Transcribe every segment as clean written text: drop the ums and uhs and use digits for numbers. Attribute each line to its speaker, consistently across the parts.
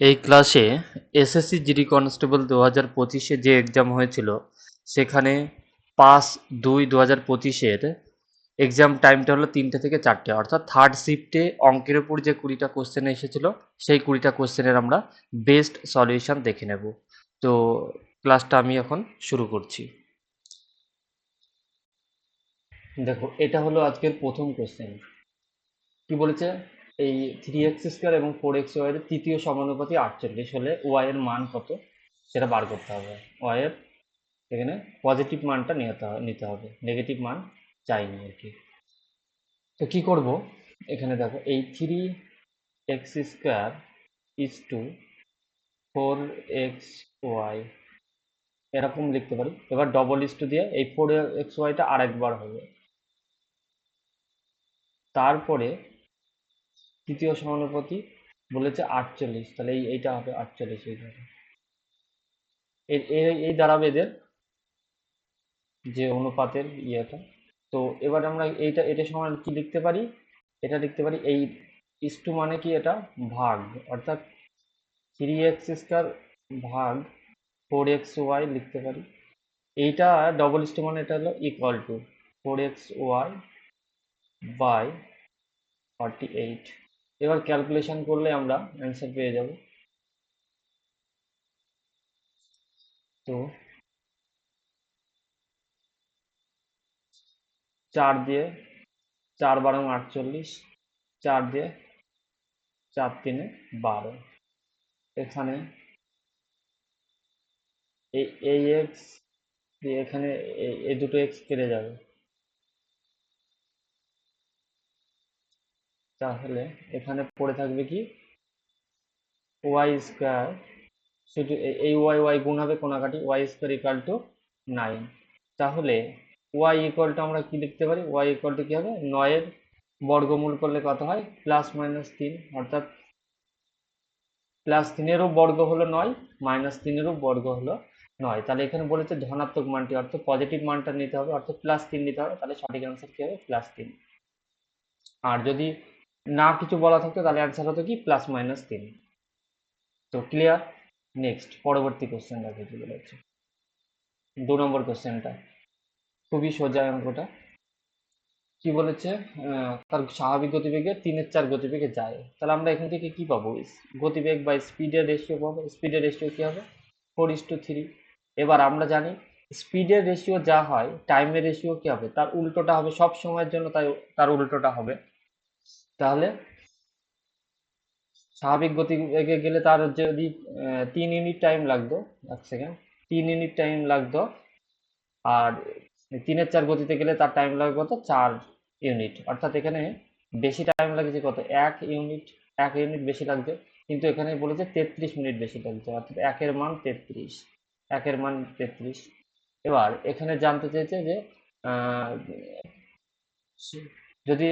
Speaker 1: এই ক্লাসে SSC GD constable 2025-এ যে এক্সাম হয়েছিল সেখানে 5/2/2025-এর এক্সাম টাইমটা হলো 3টে থেকে 4টে, অর্থাৎ থার্ড শিফটে অঙ্কের উপর যে 20টা কোশ্চেন এসেছিল সেই 20টা কোশ্চেনের আমরা বেস্ট সলিউশন দেখে নেব। তো ক্লাসটা আমি এখন শুরু করছি। দেখো, এটা হলো আজকের প্রথম কোশ্চেন। কি বলেছে? এই 3x² এবং 4xy এর তৃতীয় সমানুপাতি 48 হলে ওয়াই এর মান কত সেটা বার করতে হবে। ওয়াই এর এখানে পজিটিভ মানটা নিতে হবে, নেগেটিভ মান চাইনি আর কি। তো কি করব, এখানে দেখো এই 3x² ইজ টু 4xy এরকম লিখতে পারি। এবার ডবল ইজ টু দিয়ে এই 4xyটা আরেকবার হবে। তারপরে তৃতীয় সমানুপাতি বলেছে 48, তাহলে এইটা হবে 48। এই দাঁড়াবে এদের যে অনুপাতের ইয়েটা। তো এবার আমরা এটা সমান কি লিখতে পারি? এটা লিখতে পারি এই ইস টু মানে কি, এটা ভাগ, অর্থাৎ 3x² ভাগ 4xy লিখতে পারি। এইটা ডবল ইস টু মানে এটা হলো ইকুয়াল টু 4xy বাই 48। এবার ক্যালকুলেশন করলে আমরা অ্যান্সার পেয়ে যাব। তো 4 দিয়ে 4 × 48, 4 দিয়ে 4×3 = 12। এখানে এই এক্স দিয়ে এখানে এই দুটো এক্স কেটে যাবে, তাহলে এখানে পড়ে থাকবে কি ওয়াই স্কোয়ার। শুধু এই ওয়াই ওয়াই গুণ হবে কোনাকাটি, ওয়াই স্কোয়ার ইকাল টু 9। তাহলে ওয়াই ইকুয়াল টু আমরা কি লিখতে পারি? ওয়াই ইকুয়াল টু কি হবে? 9-এর বর্গমূল করলে কত হয়? +-3, অর্থাৎ +3-এরও বর্গ হলো 9, -3-এরও বর্গ হলো 9। তাহলে এখানে বলেছে ধনাত্মক মানটি, অর্থাৎ পজিটিভ মানটা নিতে হবে, অর্থাৎ +3 নিতে হবে। তাহলে সঠিক অ্যান্সার কি হবে? +3। আর যদি না কিছু বলা থাকতো তাহলে অ্যান্সার হতো কি +-3। তো ক্লিয়ার। নেক্সট পরবর্তী কোশ্চেন দেখো কি বলেছে। 2 নম্বর কোশ্চেনটা খুবই সোজা অঙ্কটা। কি বলেছে? তার স্বাভাবিক গতিবেগে 3/4 গতিবেগে যায়। তাহলে আমরা এখান থেকে কি পাবো? গতিবেগ বা স্পিডের রেশিও পাবো। স্পিডের রেশিও কি হবে? 4:3। এবার আমরা জানি স্পিডের রেশিও যা হয় টাইমের রেশিও কি হবে? তার উল্টোটা হবে সব সময়ের জন্য, তাই তার উল্টোটা হবে। তাহলে স্বাভাবিক গতিবেগে গেলে তার যদি 3 ইউনিট টাইম লাগতো, 1 সেকেন্ড, 3 ইউনিট টাইম লাগতো। আর 3/4 গতিতে গেলে তার টাইম লাগবে কত? 4 ইউনিট। অর্থাৎ এখানে বেশি টাইম লাগছে কত? 1 ইউনিট। 1 ইউনিট বেশি লাগছে, কিন্তু এখানে বলেছে 33 মিনিট বেশি লাগছে, অর্থাৎ একের মান 33। একের মান 33। এবার এখানে জানতে চেয়েছে যে আহ, যদি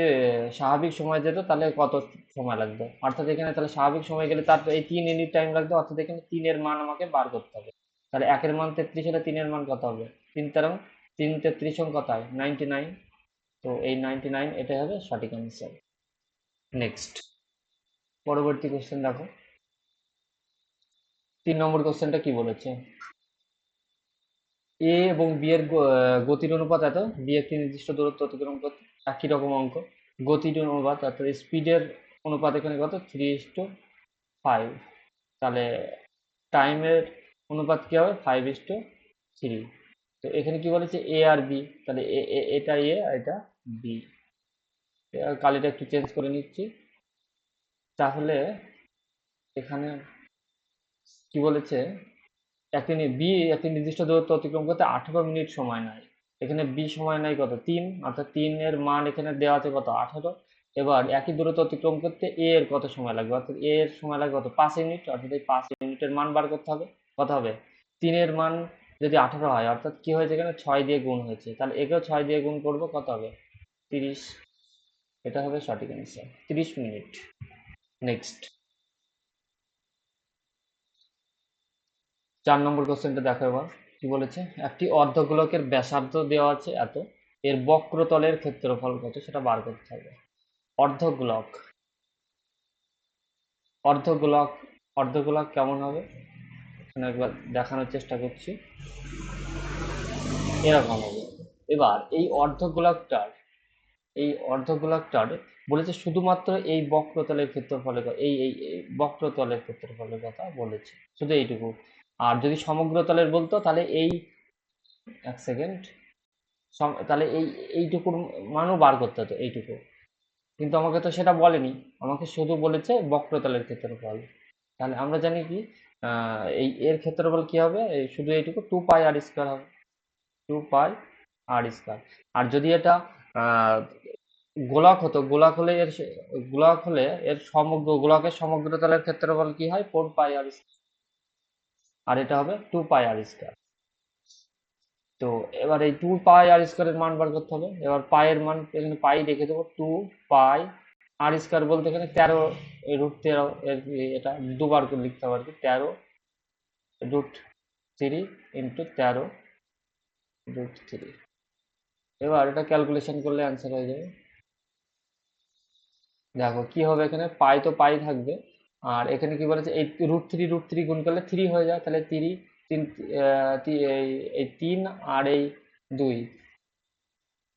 Speaker 1: স্বাভাবিক সময় যেত তাহলে কত সময় লাগবে, অর্থাৎ এখানে তাহলে স্বাভাবিক সময় গেলে তার এই 3 ইউনিট টাইম লাগবে, অর্থাৎ এখানে 3-এর মান আমাকে বার করতে হবে। তাহলে একের মান 33 হলে 3-এর মান কত হবে? 3 কত হয়? 99। তো এই 99 এটাই হবে সঠিক অ্যান্সার। নেক্সট পরবর্তী কোশ্চেন দেখো। 3 নম্বর কোশ্চেনটা কি বলেছে? এ এবং বি এর গতির অনুপাত এত, বি একটি নির্দিষ্ট দূরত্ব অতিক্রম করতে। একই রকম অঙ্ক। গতির অনুপাত অর্থাৎ স্পিডের অনুপাত এখানে কত? 3:5। তাহলে টাইমের অনুপাত কি হবে? 5:3। তো এখানে কি বলেছে? এ আর বি, তাহলে এটা এ আর এটা বি। কালিটা একটু চেঞ্জ করে নিচ্ছি। তাহলে এখানে কি বলেছে? বি একটি নির্দিষ্ট দূরত্ব অতিক্রম করতে 18 মিনিট সময় নেয়। এখানে বি সময় নেয় কত? 3, অর্থাৎ 3-এর মান এখানে দেওয়া আছে কত? 18। এবার একই দূরত্ব অতিক্রম করতে এ এর কত সময় লাগবে? অর্থাৎ এ এর সময় লাগবে কত? 5 ইউনিট। অর্থাৎ এই 5 ইউনিটের মান বার করতে হবে। কত হবে? 3-এর মান যদি 18 হয়, অর্থাৎ কি হয়েছে এখানে? 6 দিয়ে গুণ হয়েছে, তাহলে একেও 6 দিয়ে গুণ করবো, কত হবে? 30। এটা হবে সঠিক অ্যান্সার, 30 মিনিট। নেক্সট 4 নম্বর কোশ্চেনটা দেখো এবার। কি বলেছে? একটি অর্ধগোলকের ব্যাসার্ধ দেওয়া আছে এত, এর বক্রতলের ক্ষেত্রফল কত সেটা বার করতে হবে। অর্ধগোলক, অর্ধগোলক অর্ধগোলক কেমন হবে একবার দেখানোর চেষ্টা করছি। এরকম হবে। এবার এই অর্ধগোলকটার বলেছে শুধুমাত্র এই বক্রতলের ক্ষেত্রফলের এই বক্রতলের ক্ষেত্রফলের কথা বলেছে, শুধু এইটুকু। আর যদি সমগ্র তলের বলতো তাহলে এই এক সেকেন্ড, তাহলে এইটুকুর মানও বার করতে হতো, এইটুকু। কিন্তু আমাকে তো সেটা বলেনি, আমাকে শুধু বলেছে বক্রতলের ক্ষেত্রফল। তাহলে আমরা জানি কি এই এর ক্ষেত্রফল কি হবে, শুধু এইটুকু 2πr² হবে, 2πr²। আর যদি এটা গোলক হতো, গোলক হলে এর গোলকের সমগ্র তলের ক্ষেত্রফল কি হয়, 4πr²। আর এটা হবে 2πr²। তো এবার এই 2πr² এর মান বার করতে হবে। এবার পায়ের মান এখানে পাই রেখে দেবো, 2πr² বলতে এখানে 13, √13 এটা দুবার করে লিখতে হবে আর কি, 13√3 ইন্টু 13√3। এবার এটা ক্যালকুলেশন করলে অ্যান্সার হয়ে যাবে। দেখো কি হবে, এখানে পাই তো পাই থাকবে, আর এখানে কি বলেছে এই √3 গুণ করলে 3 হয়ে যায়, তাহলে 3 3 এই 3 আর এই 2,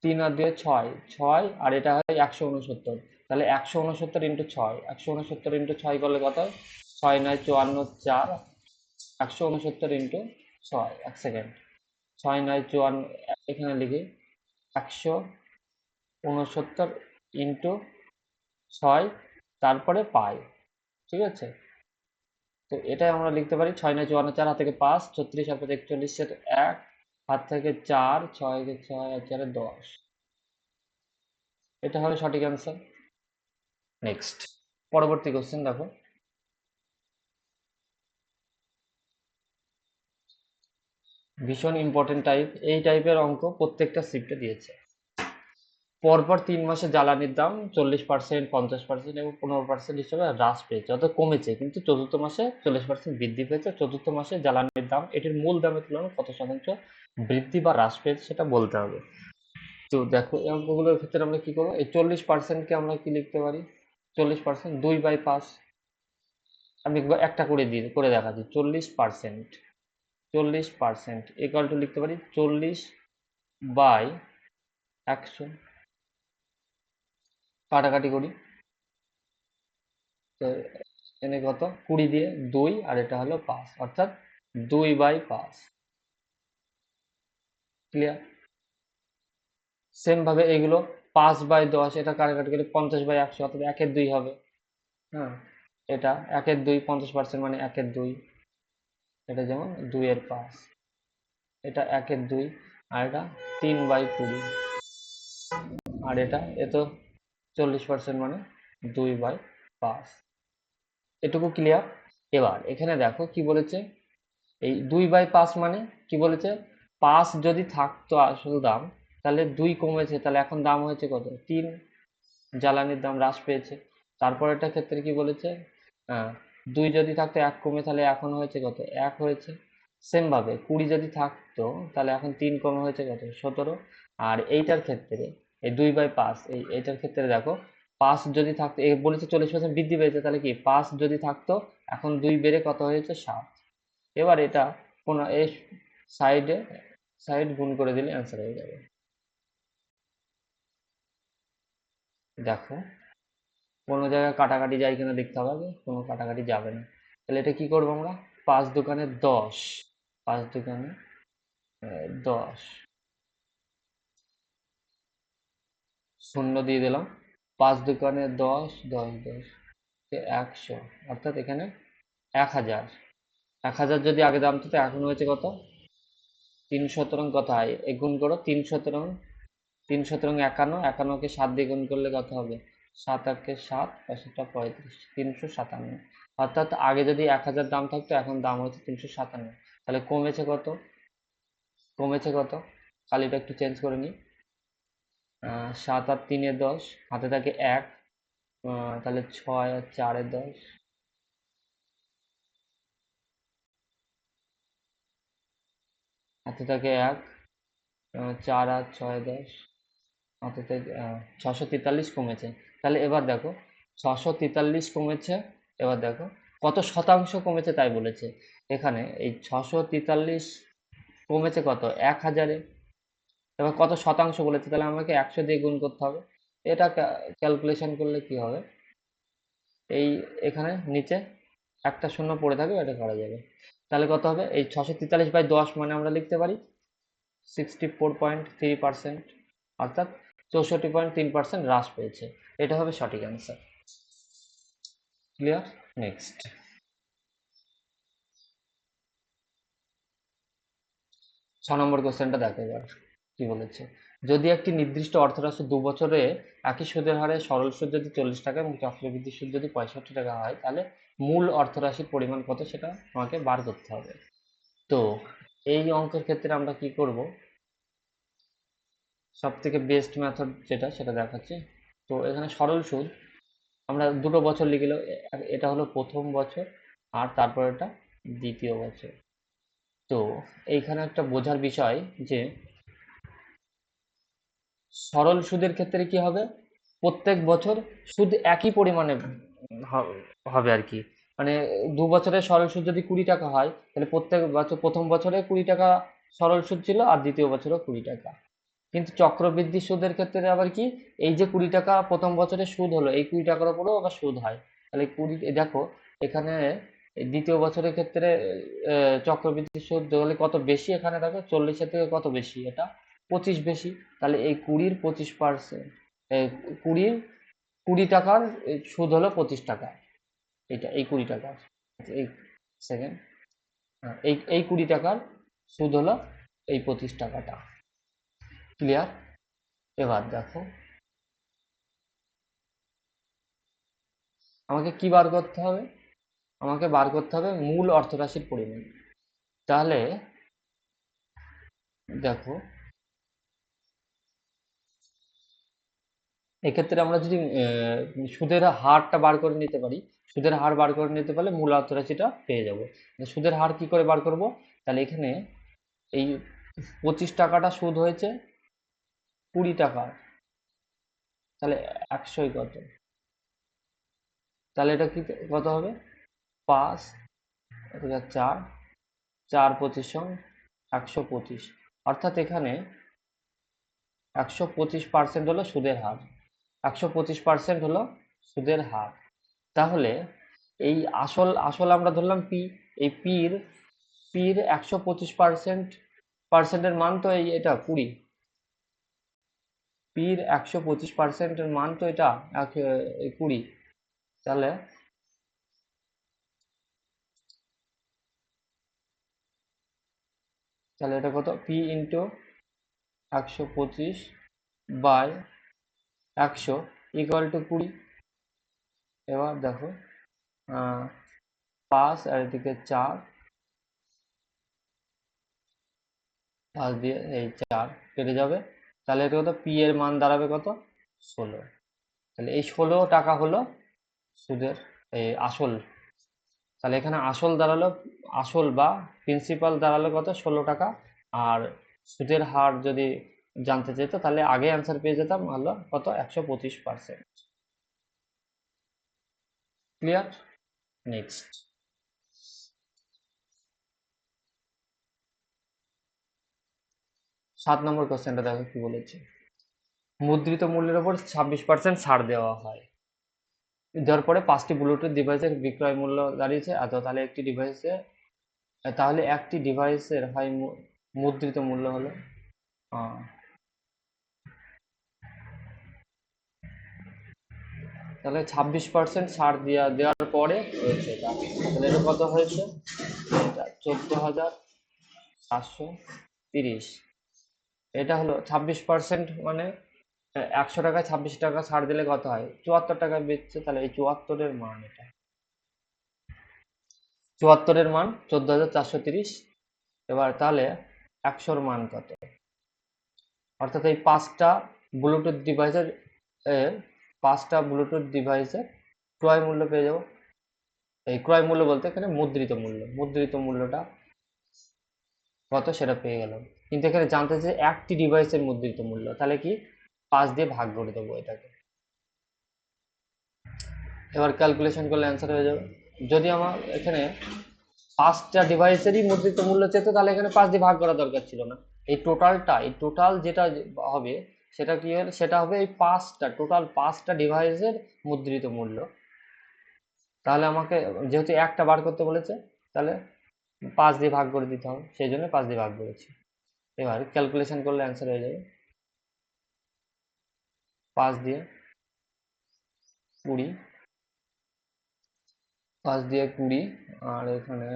Speaker 1: 3 আর 2 6, 6 আর এটা হয় 169। তাহলে 169 ইন্টু 6, 169 ইন্টু 6 করলে কত হয়, 6 9 54 4, 169 ইন্টু 6, এক সেকেন্ড, 6 9 54, এখানে লিখি 169 ইন্টু 6, তারপরে পাই, ঠিক আছে। তো এটাই আমরা লিখতে পারি 6 9 54 4, হাত থেকে 5, 36 আর 5 41, 1, হাত থেকে 4, 6 কে 6 আর 4 10। এটা হবে সঠিক অ্যান্সার। নেক্সট, পরবর্তী কোশ্চেন দেখো, ভীষণ ইম্পর্টেন্ট টাইপ। এই টাইপের অঙ্ক প্রত্যেকটা শিফটে দিয়েছে। পরপর 3 মাসে জ্বালানির দাম 40%, 50% এবং 15% হিসেবে হ্রাস পেয়েছে, অর্থাৎ কমেছে, কিন্তু চতুর্থ মাসে 40% বৃদ্ধি পেয়েছে। চতুর্থ মাসে জ্বালানির দাম এটির মূল দামের তুলনায় কত শতাংশ বৃদ্ধি বা হ্রাস পেয়েছে সেটা বলতে হবে। তো দেখো এই অঙ্কগুলোর ক্ষেত্রে আমরা কি করবো, এই 40%কে আমরা কি লিখতে পারি, 40% 2/5। আমি একটা করে দেখাচ্ছি, 40% ইকুয়াল টু লিখতে পারি 40/100। কাটাকাটি করি, তো এনে কত, 20 দিয়ে 2, আর এটা হলো 5, অর্থাৎ 2/5। ক্লিয়ার? সেম ভাবে এগুলো 5/10, এটা কাটাকাটি করে 50/100, অর্থাৎ 1/2 হবে। হ্যাঁ, এটা 1/2, 50% মানে 1/2, এটা যেমন 2/5, এটা 1/2, আর এটা 3/20, আর এটা এত 40% মানে 2/5। এটুকু ক্লিয়ার? এবার এখানে দেখো কি বলেছে, এই 2/5 মানে কি বলেছে, 5 যদি থাকতো আসল দাম, তাহলে 2 কমেছে, তাহলে এখন দাম হয়েছে কত, 3। জ্বালানির দাম হ্রাস পেয়েছে। তারপর এটা ক্ষেত্রে কি বলেছে, 2 যদি থাকতো 1 কমে, তাহলে এখন হয়েছে কত, 1 হয়েছে। সেম ভাবে 20 যদি থাকতো, তাহলে এখন 3 কমে হয়েছে কত, 17। আর এইটার ক্ষেত্রে এই 2/5, এইটার ক্ষেত্রে দেখো 5 যদি থাকতো, এই বলেছে 40% বৃদ্ধি পেয়েছে, তাহলে কি 5 যদি থাকতো, এখন 2 বেড়ে কত হয়েছে, 7। এবার এটা কোনো এই সাইড গুণ করে দিলে অ্যান্সার হয়ে যাবে। দেখো কোনো জায়গায় কাটাকাটি যায় কিনা দেখতে হবে আগে, কোনো কাটাকাটি যাবে না। তাহলে এটা কি করবো আমরা, 5 দোকানে 10, 5 দোকানে 10, শূন্য দিয়ে দিলাম, 5 দোকানে 10, 10 10, 100, অর্থাৎ এখানে 1000। 1000 যদি আগে দাম থাকতো, এখন হয়েছে কত, 3 কত হয়, গুণ করো, 3 51, 51কে 7 দিয়ে গুণ করলে কত হবে, 7 8 7, 5 35, 357। অর্থাৎ আগে যদি 1000 দাম থাকতো, এখন দাম হচ্ছে 357। তাহলে কমেছে কত, কালিটা একটু চেঞ্জ করে নিই। 7 আর 3 10, হাতে থাকে 1, তাহলে 6 আর 4 10, হাতে থাকে 1, 4 আর 6 10, হাতে থেকে 643 কমেছে। তাহলে এবার দেখো 643 কমেছে, এবার দেখো কত শতাংশ কমেছে তাই বলেছে। এখানে এই 643 কমেছে কত, 1000-এ। এবার কত শতাংশ বলেছে, তাহলে আমাকে 100 দিয়ে গুণ করতে হবে। এটা ক্যালকুলেশন করলে কি হবে, এই এখানে নিচে একটা শূন্য পড়ে থাকবে, এটা করা যাবে। তাহলে কত হবে, এই 643/10 মানে আমরা লিখতে পারি 64.3%, অর্থাৎ 64.3% হ্রাস পেয়েছে। এটা হবে সঠিক অ্যান্সার। ক্লিয়ার? নেক্সট 6 নম্বর কোশ্চেনটা দেখো এবার কি বলেছে। যদি একটি নির্দিষ্ট অর্থরাশি 2 বছরে একই সুদের হারে সরল সুদ যদি 40 টাকা এবং চক্রবৃদ্ধি সুদ যদি 65 টাকা হয়, তাহলে মূল অর্থরাশির পরিমাণ কত সেটা আমাকে বার করতে হবে। তো এই অঙ্কের ক্ষেত্রে আমরা কি করব, সব থেকে বেস্ট মেথড যেটা সেটা দেখাচ্ছি। তো এখানে সরল সুদ আমরা দুটো বছর লিখে, এটা হলো প্রথম বছর আর তারপর এটা দ্বিতীয় বছর। তো এইখানে একটা বোঝার বিষয় যে সরল সুদের ক্ষেত্রে কি হবে, প্রত্যেক বছর সুদ একই পরিমাণে হবে আর কি। মানে 2 বছরের সরল সুদ যদি 20 টাকা হয়, তাহলে প্রত্যেক বছর প্রথম বছরে 20 টাকা সরল সুদ ছিল আর দ্বিতীয় বছরও 20 টাকা। কিন্তু চক্রবৃদ্ধি সুদের ক্ষেত্রে আবার কি, এই যে 20 টাকা প্রথম বছরে সুদ হলো, এই 20 টাকার উপরেও আবার সুদ হয়। তাহলে 20 দেখো এখানে দ্বিতীয় বছরের ক্ষেত্রে চক্রবৃদ্ধি সুদ হলে কত বেশি, এখানে দেখো 40-এর থেকে কত বেশি, এটা 25 বেশি। তাহলে এই 20-25%, 20 টাকার সুদ হলো 25 টাকা, এটা এই 20 টাকা, এই সেকেন্ড, এই 20 টাকার সুদ হলো এই 25 টাকাটা। ক্লিয়ার? এবার দেখো আমাকে কি বার করতে হবে, আমাকে বার করতে হবে মূল অর্থরাশির পরিমাণ। তাহলে দেখো এক্ষেত্রে আমরা যদি সুদের হারটা বার করে নিতে পারি, সুদের হার বার করে নিতে পারলে মূল অর্থরাশিটা পেয়ে যাব। সুদের হার কি করে বার করব, তাহলে এখানে এই 25 টাকাটা সুদ হয়েছে 20 টাকা, তাহলে 100 কত, তাহলে এটা কি কত হবে, 5 4 4 25 125, অর্থাৎ এখানে 125% হলো সুদের হার, 125% হলো সুদের হার। তাহলে এই আসল আসল আমরা ধরলাম পি, এই পির 125%-এর মান তো এটা 20, পির 125%-এর মান তো এটা 20। তাহলে তাহলে এটা কত, পি ইন্টু 125/100 ইকুয়াল টু 20। এবার দেখো 5 আর এদিকে 4, 5 দিয়ে এই 4 কেটে যাবে, তাহলে এটা কত, পি এর মান দাঁড়াবে কত, 16। তাহলে এই 16 টাকা হলো সুদের আসল। তাহলে এখানে আসল দাঁড়ালো, আসল বা প্রিন্সিপাল দাঁড়ালো কত, 16 টাকা। আর সুদের হার যদি জানতে চাইতো তাহলে আগে অ্যান্সার পেয়ে যেতাম, হলো কত, 125%। ক্লিয়ার? নেক্সট 7 নম্বর কোশ্চেনটা দেখো কি বলেছে। মুদ্রিত মূল্যের উপর 26% ছাড় দেওয়া হয়, দেওয়ার পরে 5টি ব্লুটুথ ডিভাইসের বিক্রয় মূল্য দাঁড়িয়েছে এত, তাহলে একটি ডিভাইসের হয় মুদ্রিত মূল্য হলো তাহলে 26% ছাড় দেওয়ার পরে হয়েছে এটা, তাহলে এটা কত হয়েছে, 14,730। এটা হলো 26%, মানে 100 টাকায় 26 টাকা ছাড় দিলে কত হয়, 74 টাকায় বেচছে। তাহলে এই 74-এর মান, এটা 74-এর মান 14,430। এবার তাহলে 100-র মান কত, অর্থাৎ এই 5টা ব্লুটুথ ডিভাইসের ক্রয় মূল্য পেয়ে যাব। এই ক্রয় মূল্য বলতে এখানে মুদ্রিত মূল্যটা কত সেটা পেয়ে গেলাম। কিন্তু এখানে জানতে চাই একটি ডিভাইসের মুদ্রিত মূল্য, তাহলে কি 5 দিয়ে ভাগ করে দেবো এটাকে। এবার ক্যালকুলেশন করলে অ্যান্সার হয়ে যাবে। যদি আমার এখানে 5টা ডিভাইসেরই মুদ্রিত মূল্য চেত, তাহলে এখানে 5 দিয়ে ভাগ করা দরকার ছিল না। এই টোটাল যেটা হবে সেটা কি হবে, সেটা হবে এই টোটাল 5টা ডিভাইসের মুদ্রিত মূল্য। তাহলে আমাকে যেহেতু একটা বার করতে বলেছে, তাহলে 5 দিয়ে ভাগ করে দিতে হবে, সেই জন্য 5 দিয়ে ভাগ করেছি। এবার ক্যালকুলেশন করলে অ্যান্সার হয়ে যাবে 5 দিয়ে 20, 5 দিয়ে 20, আর এখানে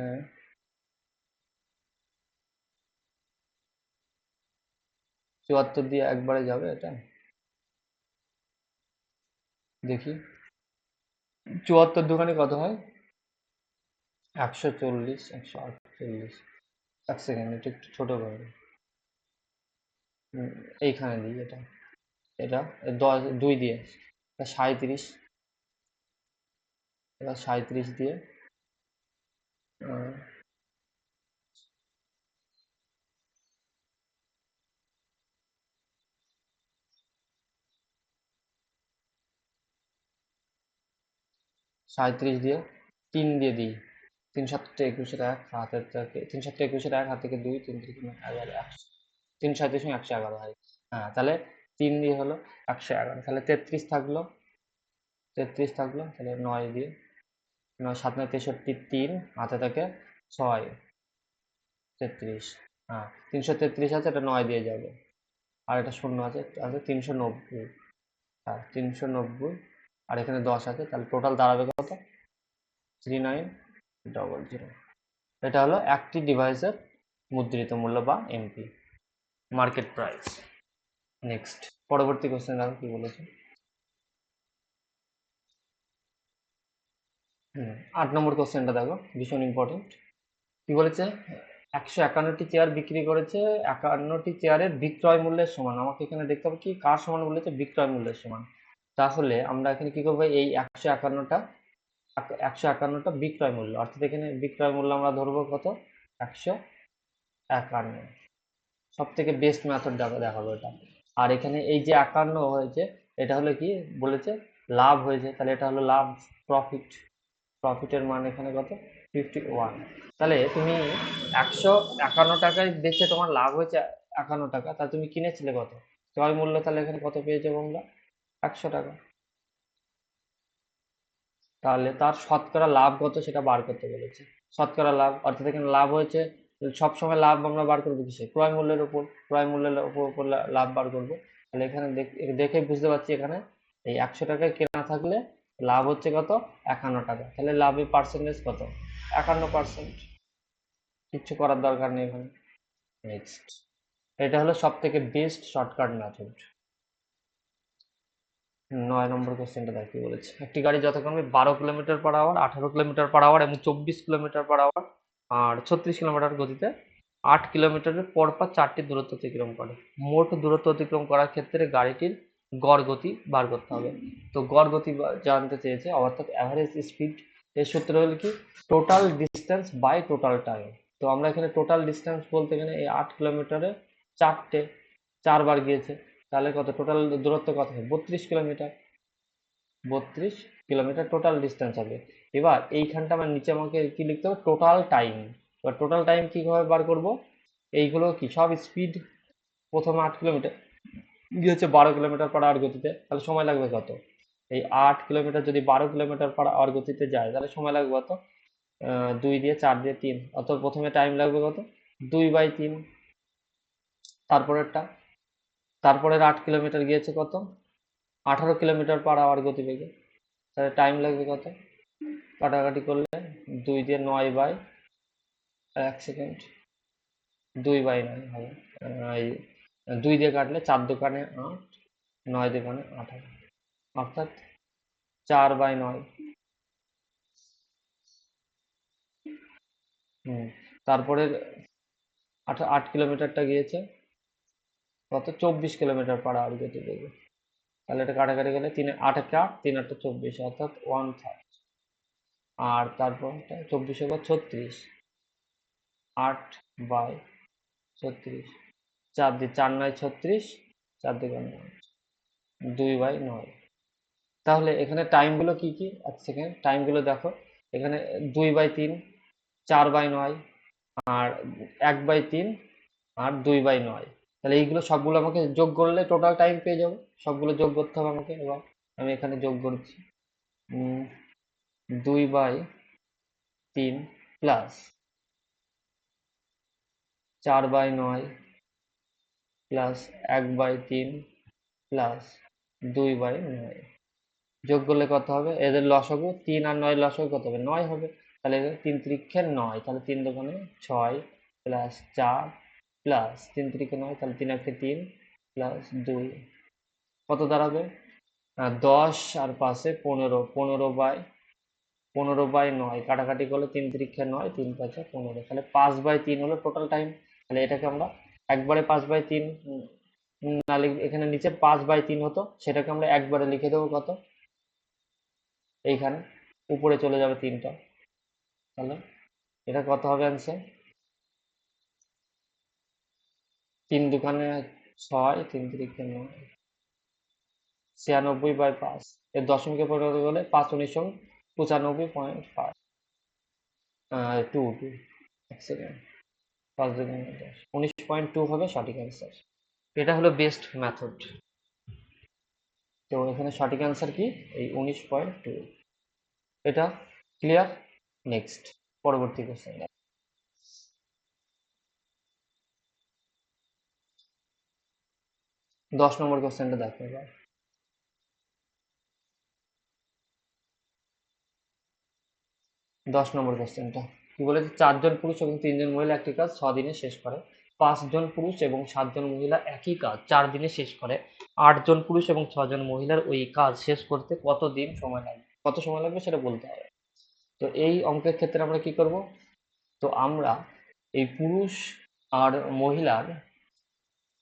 Speaker 1: 74 দিয়ে একবারে যাবে এটা, দেখি 74 দোকানে কত হয়, 140, 148। এক সেকেন্ড, এটা একটু ছোট করে দিই। এইখানে দিই এটা, এটা 10, 2 দিয়ে 37, এবার 37 দিয়ে 37 দিয়ে 3 দিয়ে দিই, 3 7 21 হাতের থেকে 3 7 21 হাত থেকে 2, 3 3 11, 3 111 হয়। হ্যাঁ, তাহলে 3 দিয়ে হলো 111, তাহলে 33 থাকলো, তাহলে 9 দিয়ে 9 7 9 63, 3 হাতে থাকে 6, 33। হ্যাঁ, 333 আছে, এটা 9 দিয়ে যাবে, আর এটা শূন্য আছে, তাহলে 390। হ্যাঁ, 390, আর এখানে 10 আছে, তাহলে টোটাল দাঁড়াবে কত, 3900। এটা হলো একটি ডিভাইসের মুদ্রিত মূল্য বা এমপি, মার্কেট প্রাইস। নেক্সট, পরবর্তী কোশ্চেন দেখো কি বলেছে। 8 নম্বর কোশ্চেনটা দেখো, ভীষণ ইম্পর্টেন্ট। কি বলেছে, 151টি চেয়ার বিক্রি করেছে, 51টি চেয়ারের বিক্রয় মূল্যের সমান। আমাকে এখানে দেখতে হবে কি কার সমান বলেছে, বিক্রয় মূল্যের সমান। তাহলে আমরা এখানে কি করবো, এই 151টা বিক্রয় মূল্য, অর্থাৎ এখানে বিক্রয় মূল্য আমরা ধরবো কত, 151। সব থেকে বেস্ট মেথড দেখাবো এটা। আর এখানে এই যে 51 হয়েছে, এটা হলো কি বলেছে, লাভ হয়েছে, তাহলে এটা হলো লাভ, প্রফিট। প্রফিটের মান এখানে কত, 51। তাহলে তুমি 151 টাকায় বেচে তোমার লাভ হয়েছে 51 টাকা, তা তুমি কিনেছিলে কত, ক্রয় মূল্য তাহলে এখানে কত পেয়েছো তোমরা, 100 টাকা। তাহলে তার শতকরা লাভ কত সেটা বার করতে বলেছে। শতকরা লাভ অর্থাৎ এখানে লাভ হয়েছে, সবসময় লাভ আমরা বার করবো কিসে, ক্রয় মূল্যের উপর, উপর লাভ বার করবো। তাহলে এখানে দেখে বুঝতে পারছি এখানে এই 100 টাকায় কেনা থাকলে লাভ হচ্ছে কত, 51 টাকা। তাহলে লাভের পার্সেন্টেজ কত, 51%। কিচ্ছু করার দরকার নেই এখানে। নেক্সট, এটা হলো সব থেকে বেস্ট শর্টকাট মেথড। 9 নম্বর কোশ্চেনটা দেখ কি বলেছে। একটি গাড়ি যথাক্রমে 12 কিলোমিটার/আওয়ার, 18 কিলোমিটার/আওয়ার এবং 24 কিলোমিটার/আওয়ার আর 36 কিলোমিটার গতিতে 8 কিলোমিটারের পরপর 4টি দূরত্ব অতিক্রম করে। মোট দূরত্ব অতিক্রম করার ক্ষেত্রে গাড়িটির গড় গতি বার করতে হবে। তো গড় গতি জানতে চেয়েছে, অর্থাৎ অ্যাভারেজ স্পিড। এর সূত্র হলো কি, total distance by total time. তো আমরা এখানে টোটাল ডিস্টেন্স বলতে গেলে এই 8 কিলোমিটারে 4বার গিয়েছে, তাহলে কত টোটাল দূরত্ব কত হবে, 32 কিলোমিটার। 32 কিলোমিটার টোটাল ডিস্টেন্স হবে। এবার এইখানটা আমার নিচে আমাকে কি লিখতে হবে, টোটাল টাইম। এবার টোটাল টাইম কিভাবে বার করব, এইগুলো কি সব স্পিড। প্রথমে 8 কিলোমিটার গিয়েছে 12 কিলোমিটার/আওয়ার গতিতে, তাহলে সময় লাগবে কত, এই 8 কিলোমিটার যদি 12 কিলোমিটার/আওয়ার গতিতে যায়, তাহলে সময় লাগবে কত, 2 দিয়ে 4 দিয়ে 3, অর্থাৎ প্রথমে টাইম লাগবে কত, 2/3। তারপরেরটা, তারপরের 8 কিলোমিটার গিয়েছে কত, 18 কিলোমিটার/আওয়ার গতিবেগে, তাহলে টাইম লাগবে কত, কাটাকাটি করলে 2 দিয়ে 9 এক সেকেন্ড, 2/9 হবে। এই 2 দিয়ে কাটলে 4 দোকানে 8, 9 দোকানে 18, অর্থাৎ 4/9। তারপরে 8 কিলোমিটারটা গিয়েছে কত, 24 কিলোমিটার/আওয়ার গতিবেগে, তাহলে এটা কাটাকাটি গেলে 3 8 3 8 24, অর্থাৎ 1/3। আর তারপর 24/36, 8/36, 4 দিয়ে 4 9 36, 4 দিয়ে 2/9। তাহলে এখানে টাইমগুলো কি কি, এক সেকেন্ড, টাইমগুলো দেখো। এখানে 2/3, 4/9, আর 1/3, আর 2/9। তাহলে এইগুলো সবগুলো আমাকে যোগ করলে টোটাল টাইম পেয়ে যাবো। সবগুলো যোগ করতে হবে আমাকে। এবার আমি এখানে যোগ করছি 2/3 প্লাস 4/9 প্লাস 1/3 প্লাস 2/9 যোগ করলে কত হবে? এদের লসাগু 3 আর 9 লসাগু কত হবে? 9 হবে। তাহলে 3 তিরিক্ষে 9, তাহলে 3 দোকানে 6 প্লাস 4 প্লাস 3 তিরিক্ষে 9, তাহলে 3 একে 3 প্লাস 2 কত দাঁড়াবে? 10 আর 5-এ 15, 15/9 কাটাকাটি করলে 3 তিরিক্ষে 9, 3 5-এ 15, তাহলে 5/3 হলো টোটাল টাইম। তাহলে এটাকে আমরা একবারে 5/3 না লিখে এখানে নিচে 5/3 হতো, সেটাকে আমরা একবারে লিখে দেবো কত? এইখানে উপরে চলে যাবে 3টা। তাহলে এটা কত হবে অ্যান্সার? 3 দুখানে 6, 3 তিরিক্ষে 9, 96/5। এর দশমিকে পরিণত করলে 5 19 95.5, 2 এক সেকেন্ড, 5 2 10, 19.2 হবে সঠিক অ্যান্সার। এটা হলো বেস্ট মেথড। তো এখানে সঠিক অ্যান্সার কি? এই 19.2। এটা ক্লিয়ার? নেক্সট পরবর্তী কোশ্চেন। 10 নম্বর কোশ্চেনটা দেখো এবার। 10 নম্বর কোশ্চেনটা কি বলেছে? 4 জন পুরুষ এবং 3 জন মহিলা একটি কাজ 6 দিনে শেষ করে। 5 জন পুরুষ এবং 7 জন মহিলা একই কাজ 4 দিনে শেষ করে। 8 জন পুরুষ এবং 6 জন মহিলার ওই কাজ শেষ করতে কত দিন সময় লাগবে? কত সময় লাগবে সেটা বলতে হবে। তো এই অঙ্কের ক্ষেত্রে আমরা কি করব? তো আমরা এই পুরুষ আর মহিলার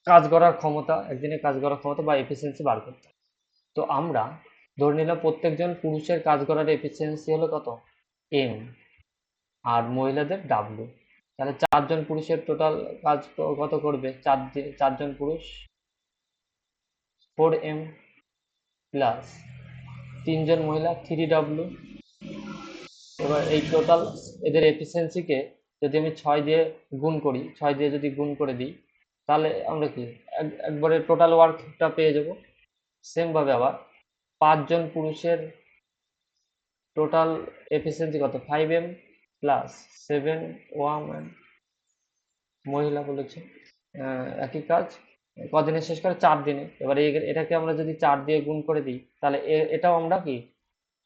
Speaker 1: কাজ করার ক্ষমতা, একদিনে কাজ করার ক্ষমতা বা এফিসিয়েন্সি বার করতে হবে। তো আমরা ধরে নিলাম প্রত্যেকজন পুরুষের কাজ করার এফিসিয়েন্সি হলো কত? এম, আর মহিলাদের ডাব্লু। তাহলে 4 জন পুরুষের টোটাল কাজ কত করবে? 4 জন পুরুষ 4m প্লাস 3 জন মহিলা 3w। এবার এই টোটাল এদের এফিসিয়েন্সিকে যদি আমি 6 দিয়ে গুণ করি, 6 দিয়ে যদি গুণ করে দিই, তাহলে আমরা কি একবারে টোটাল ওয়ার্কটা পেয়ে যাব। সেম ভাবে আবার 5 জন পুরুষের টোটাল এফিসিয়েন্সি কত? 5m প্লাস 7 মহিলা বলেছে একই কাজ কদিনে শেষ করে? 4 দিনে। এবার এটাকে আমরা যদি 4 দিয়ে গুণ করে দিই, তাহলে এটাও আমরা কি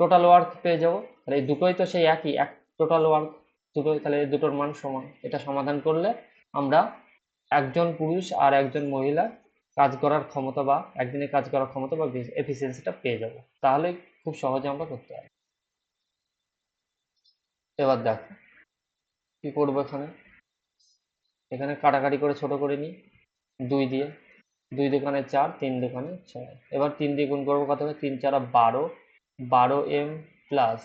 Speaker 1: টোটাল ওয়ার্ক পেয়ে যাব। তাহলে এই দুটোই তো সেই একই, এক টোটাল ওয়ার্ক দুটোই, তাহলে এই দুটোর মান সমান। এটা সমাধান করলে আমরা একজন পুরুষ আর একজন মহিলা কাজ করার ক্ষমতা বা একদিনে কাজ করার ক্ষমতা বা এফিসিয়েন্সিটা পেয়ে যাব। তাহলে খুব সহজে আমরা করতে পারি। এবার দেখো কি করবো। এখানে কাটাকাটি করে ছোট করে নিই 2 দিয়ে। 2 দোকানে 4, 3 দোকানে 6। এবার 3 দিয়ে গুণ করবো, কত হবে? 3 4 12, 12m প্লাস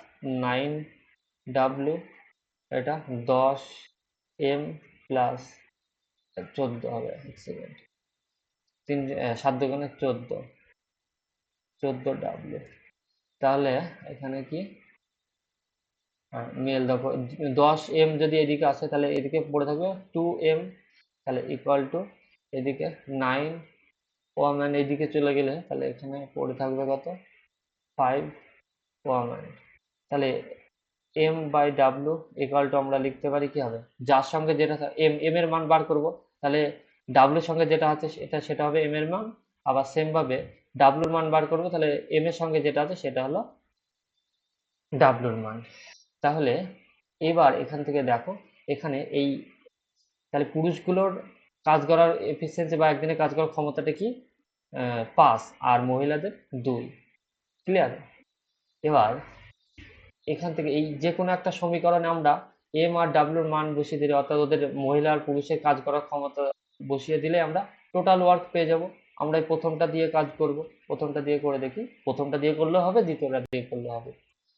Speaker 1: 9w, এটা 10m প্লাস 14 হবে। এক সেকেন্ড, 7 দোকানে 14, 14w। তাহলে এখানে কি মেল দেখো, 10m যদি এদিকে আসে তাহলে এদিকে পড়ে থাকবে 2m, তাহলে ইকুয়াল টু এদিকে 9 ওয়ান এদিকে চলে গেলে তাহলে এখানে পড়ে থাকবে কত? 5 ওয়ান। তাহলে m/w ইকুয়াল টু আমরা লিখতে পারি কি হবে? যার সঙ্গে যেটা m এর মান বার করব, তাহলে w এর সঙ্গে যেটা আছে সেটা হবে m এর মান। আবার সেম ভাবে w এর মান বার করব, তাহলে m এর সঙ্গে যেটা আছে সেটা হলো w এর মান। তাহলে এবার এখান থেকে দেখো, এখানে এই তাহলে পুরুষগুলোর কাজ করার এফিসিয়েন্সি বা একদিনে কাজ করার ক্ষমতাটা কি? 5, আর মহিলাদের 2। ক্লিয়ার? এবার এখান থেকে এই যে কোনো একটা সমীকরণে আমরা এম আর ডাব্লিউর মান বসিয়ে দিলে, অর্থাৎ ওদের মহিলা আর পুরুষের কাজ করার ক্ষমতা বসিয়ে দিলে আমরা টোটাল ওয়ার্ক পেয়ে যাব। আমরা এই প্রথমটা দিয়ে কাজ করব, প্রথমটা দিয়ে করে দেখি। প্রথমটা দিয়ে করলেও হবে, দ্বিতীয়টা দিয়ে করলেও হবে।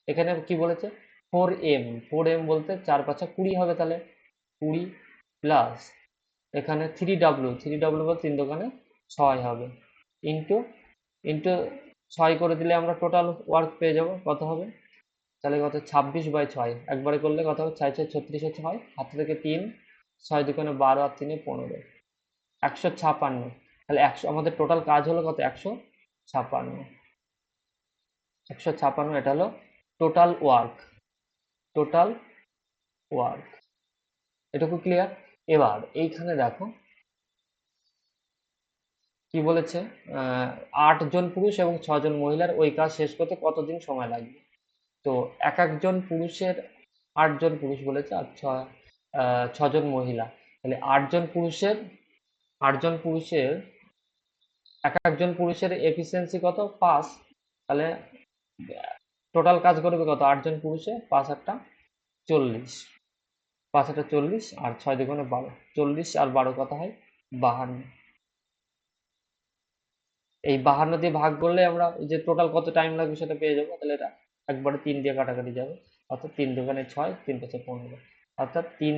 Speaker 1: এখানে কি বলেছে? 4m, 4m বলতে 4 5 20 হবে, তাহলে 20 প্লাস এখানে 3w, 3w বলতে 3 দোকানে 6 হবে, ইন্টু ইন্টু 6 করে দিলে আমরা টোটাল ওয়ার্ক পেয়ে যাব। কত হবে? তাহলে কত 26/6 একবারে করলে কত হবে 6×6 = 36 হয়, হাতে থেকে 3, 6 2 12 আর 3 15, 156। তাহলে 100 আমাদের টোটাল কাজ হলো কত 156। 156 এটা হলো টোটাল ওয়ার্ক। টোটাল ওয়ার্ক এটুকু ক্লিয়ার। এবার এইখানে দেখো কি বলেছে, 8 জন পুরুষ এবং 6 জন মহিলার ওই কাজ শেষ করতে কতদিন সময় লাগবে। তো এক একজন পুরুষের 8 জন পুরুষ বলেছে আর 6 জন মহিলা, তাহলে 8 জন পুরুষের এক একজন পুরুষের এফিসিয়েন্সি কত 5, তাহলে টোটাল কাজ করবে কত 8 জন পুরুষে 5 8 40, 5 8 40 আর 6 2 12, 40 আর 12 কত হয় 52। এই 52 দিয়ে ভাগ করলে আমরা যে টোটাল কত টাইম লাগবে সেটা পেয়ে যাবো। তাহলে এটা একবারে 3 দিয়ে কাটাকাটি যাবে, অর্থাৎ 3 2 6, 3 5 15, অর্থাৎ 3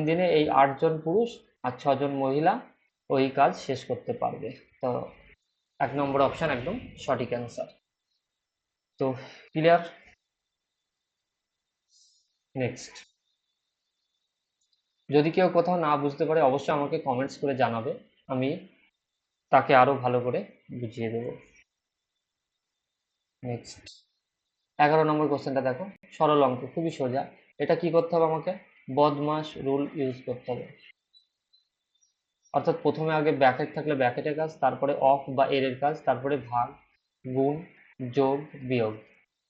Speaker 1: দিনে এই 8 জন পুরুষ আর 6 জন মহিলা ওই কাজ শেষ করতে পারবে। তো 1 নম্বর অপশন একদম সঠিক অ্যান্সার। তো ক্লিয়ার। নেক্সট, যদি কেউ কোথাও না বুঝতে পারে অবশ্যই আমাকে কমেন্টস করে জানাবে, আমি তাকে আরো ভালো করে বুঝিয়ে দেবো। নেক্সট 11 নম্বর কোশ্চেনটা দেখো, সরল অঙ্ক, খুবই সোজা। এটা কি করতে হবে আমাকে, বদমাস রুল ইউজ করতে হবে। অর্থাৎ প্রথমে আগে ব্র্যাকেট থাকলে ব্র্যাকেটের কাজ, তারপরে অফ বা এর কাজ, তারপরে ভাগ, গুণ, যোগ, বিয়োগ।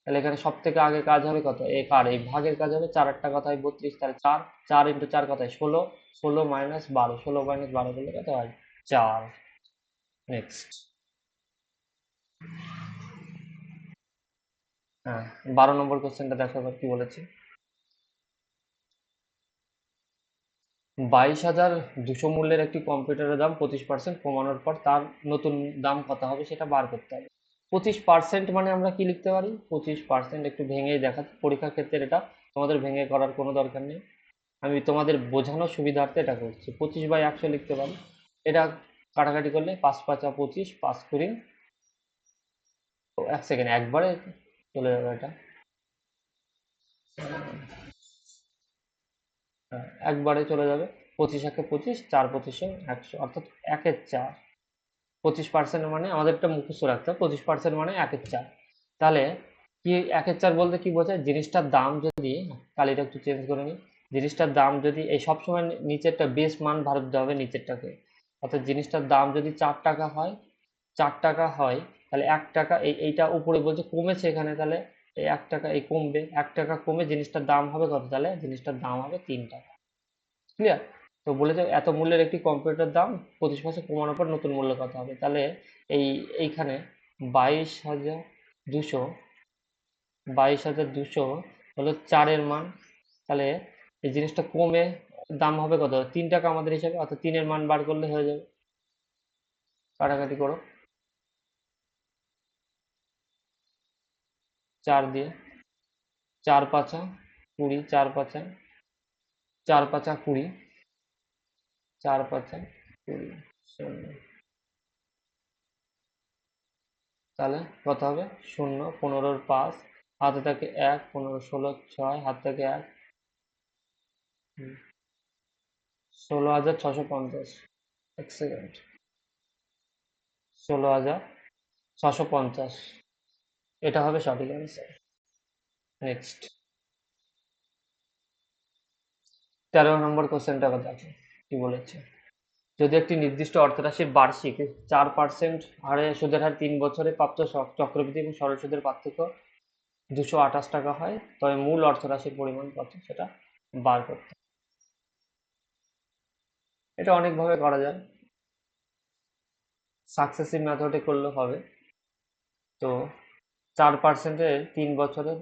Speaker 1: তাহলে এখানে সব থেকে আগে কাজ হবে কত, এই ভাগের কাজ হবে 4 8 কথা হয় 32, তাহলে 4 ইন্টু 4 কথায় 16, 16 মাইনাস 12, 16 মাইনাস 12 করলে কত হয় 4। নেক্সট, হ্যাঁ 12 নম্বর কোশ্চেনটা দেখো এবার কি বলেছে। 22,200 মূল্যের একটি কম্পিউটারের দাম 25% কমানোর পর তার নতুন দাম কত হবে সেটা বার করতে হবে। 25% মানে আমরা কি লিখতে পারি, 25% একটু ভেঙেই দেখাচ্ছি, পরীক্ষার ক্ষেত্রে এটা তোমাদের ভেঙে করার কোনো দরকার নেই, আমি তোমাদের বোঝানোর সুবিধার্থে এটা করছি। 25/100 লিখতে পারি, এটা কাটাকাটি করলে 5 5 25, 5 কুড়ি, তো 1 সেকেন্ড একবারে চলে যাবে এটা, একবারে চলে যাবে। 25 1 25, 4 25 100, অর্থাৎ 1/4। 25% মানে আমাদেরটা মুখস্থ রাখতে হবে, 25% মানে 1/4। তাহলে কি 1/4 বলতে কি বোঝায়, জিনিসটার দাম যদি, কালিটা একটু চেঞ্জ করে নিই, জিনিসটার দাম যদি এই সবসময় নিচেরটা বেস মান ভারত দিতে হবে নিচেরটাকে, অর্থাৎ জিনিসটার দাম যদি 4 টাকা হয়, 4 টাকা হয়, তাহলে 1 টাকা এইটা উপরে বলছে কমেছে এখানে, তাহলে এই 1 টাকা এই কমবে, 1 টাকা কমে জিনিসটার দাম হবে কত, তাহলে জিনিসটার দাম হবে 3 টাকা। ক্লিয়ার। তো বলেছে এত মূল্যের একটি কম্পিউটার দাম 25% কমানোর পর নতুন মূল্য কত হবে। তাহলে এইখানে 22,200, 22,200 হলো 4-এর মান, তাহলে এই জিনিসটা কমে দাম হবে কত 3 টাকা আমাদের হিসাবে, অর্থাৎ 3-এর মান বার করলে হয়ে যাবে, কাটাকাটি করো 4 দিয়ে, 4 5 20, 4 5 4 5 20, 4 5 20, শূন্য। তাহলে কত হবে 0, 15-র 5, হাতে থাকে 1, 15 16 6, হাত থেকে 1, 16,650। 1 সেকেন্ড, 16,650, এটা হবে সঠিক অ্যান্সার। নেক্সট 13 নম্বর কোশ্চেনটা দেখো কি বলেছে। যদি একটি নির্দিষ্ট অর্থরাশির বার্ষিক 4% হারে সুদের হার 3 বছরে প্রাপ্ত চক্রবৃদ্ধি এবং সরল সুদের পার্থক্য 228 টাকা হয়, তবে মূল অর্থরাশির পরিমাণ কত সেটা বার করতে। এটা অনেকভাবে করা যায়, সাকসেসিভ মেথডে করলে হবে। তো 4%-এর 3 বছরের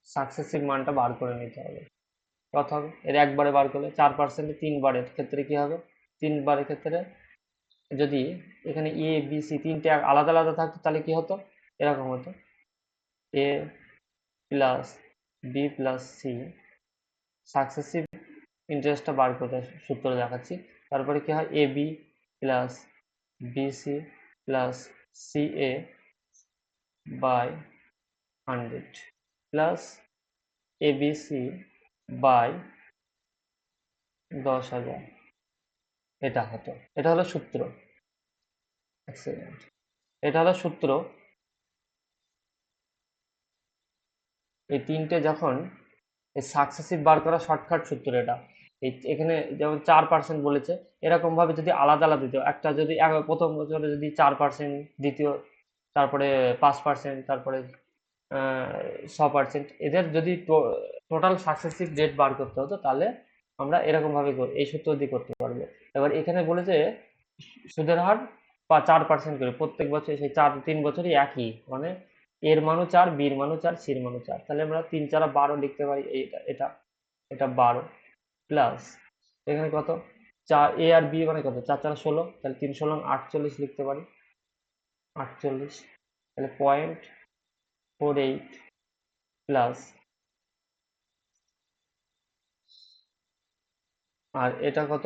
Speaker 1: সাকসেসিভ মানটা বার করে নিতে হবে, কত হবে, এর একবারে বার করলে 4%-এ 3 বারের ক্ষেত্রে কি হবে, 3 বারের ক্ষেত্রে যদি এখানে এ বি সি তিনটে আলাদা আলাদা থাকতো তাহলে কি হতো, এরকম হতো A plus B plus C, successive ইন্টারেস্টটা বার করতে সূত্র দেখাচ্ছি, তারপরে কি হয় A B plus B C plus C A by 100, plus A B C by 10,000, এটা হতো। এটা হলো সূত্র। এক্সেলেন্ট। এটা হলো সূত্র। এই তিনটে যখন এই সাকসেসিভ বার করা শর্টকাট সূত্র এটা। এখানে যেমন 4% বলেছে, এরকম ভাবে যদি আলাদা আলাদা দিত, একটা যদি প্রথম বছরে যদি 4%, দ্বিতীয় তারপরে 5%, তারপরে 6%, এদের যদি টোটাল সাকসেসিভ রেট বার করতে হতো, তাহলে আমরা এরকম ভাবে এই সূত্র দিয়ে করতে পারবো। এবার এখানে বলেছে সুদের হার 4% করে প্রত্যেক বছর, সেই 3 বছরই একই, মানে এর মানও 4, বির মানও 4, সির মানও 4, তাহলে আমরা 3×4 = 12 লিখতে পারি। এটা এটা এটা 12 প্লাস এখানে কত, 4 এ আর বি মানে কত, 4×4 = 16, তাহলে 3×16 = 48 লিখতে পারি। 48, তাহলে 0.48 প্লাস, আর এটা কত,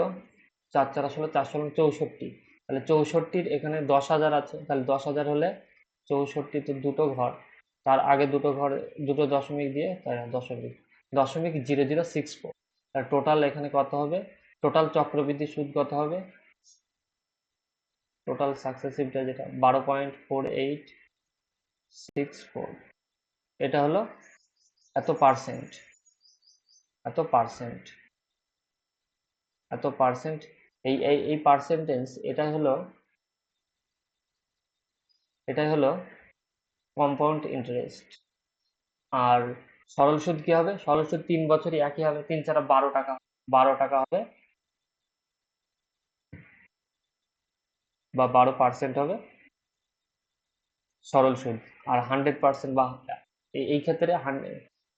Speaker 1: 4×4 = 64, তাহলে 64-র এখানে 10,000 আছে, তাহলে 10,000 হলে 64 তো দুটো ঘর, তার আগে দুটো ঘর দুটো দশমিক দিয়ে, তাই না, দশমিক 0.0064, আর টোটাল এখানে কত হবে, টোটাল চক্রবৃদ্ধি সুদ কত হবে, টোটাল সাকসেসিভটা যেটা 12.4864, এটা হলো এত পার্সেন্ট, এত পার্সেন্ট, এত পার্সেন্ট। এই এই এই পার্সেন্টেজ, এটাই হলো কম্পাউন্ড ইন্টারেস্ট। আর সরল সুদ কি হবে, সরল সুদ 3 বছরই একই হবে, 3×4 = 12 টাকা, 12 টাকা হবে, বা 12% হবে সরল সুদ। আর 100% বা এই ক্ষেত্রে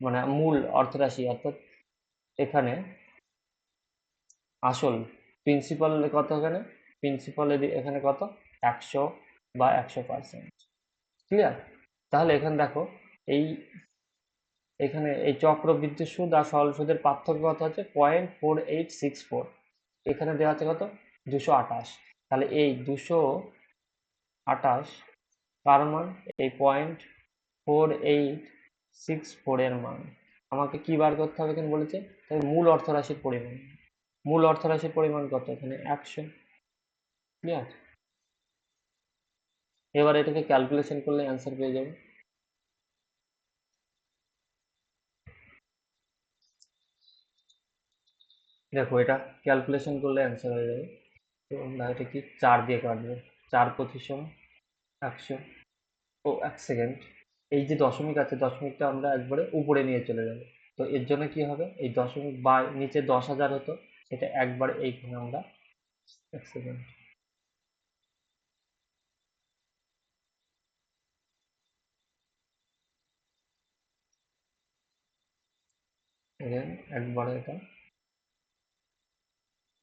Speaker 1: মানে মূল অর্থরাশি, অর্থাৎ এখানে আসল প্রিন্সিপাল কত, এখানে প্রিন্সিপাল এখানে কত, 100 বা 100%। ক্লিয়ার? তাহলে এখানে দেখো, এই এখানে এই চক্রবৃদ্ধি সুদ আর সরল সুদের পার্থক্য কত হচ্ছে 0.4864, এখানে দেওয়া আছে কত, 228, তাহলে এই 228 কার মান, এই 0.4864 এর মান আমাকে কি বার করতে হবে, এখানে বলেছে তাই মূল অর্থরাশির পরিমাণ। মূল অর্থরাশির পরিমাণ কত, এখানে 100। ক্লিয়ার? এবার এটাকে ক্যালকুলেশন করলে অ্যান্সার পেয়ে যাবে। দেখো, এটা ক্যালকুলেশন করলে অ্যান্সার হয়ে যাবে। তো আমরা এটা কি 4 দিয়ে কাটবো, 4×25 = 100। ও 1 সেকেন্ড, এই যে দশমিক আছে, দশমিকটা আমরা একবারে উপরে নিয়ে চলে যাবো। তো এর জন্য কি হবে, এই দশমিক বা নিচে 10,000 হতো, সেটা একবারে এইখানে আমরা 1 সেকেন্ড, একবারে এটা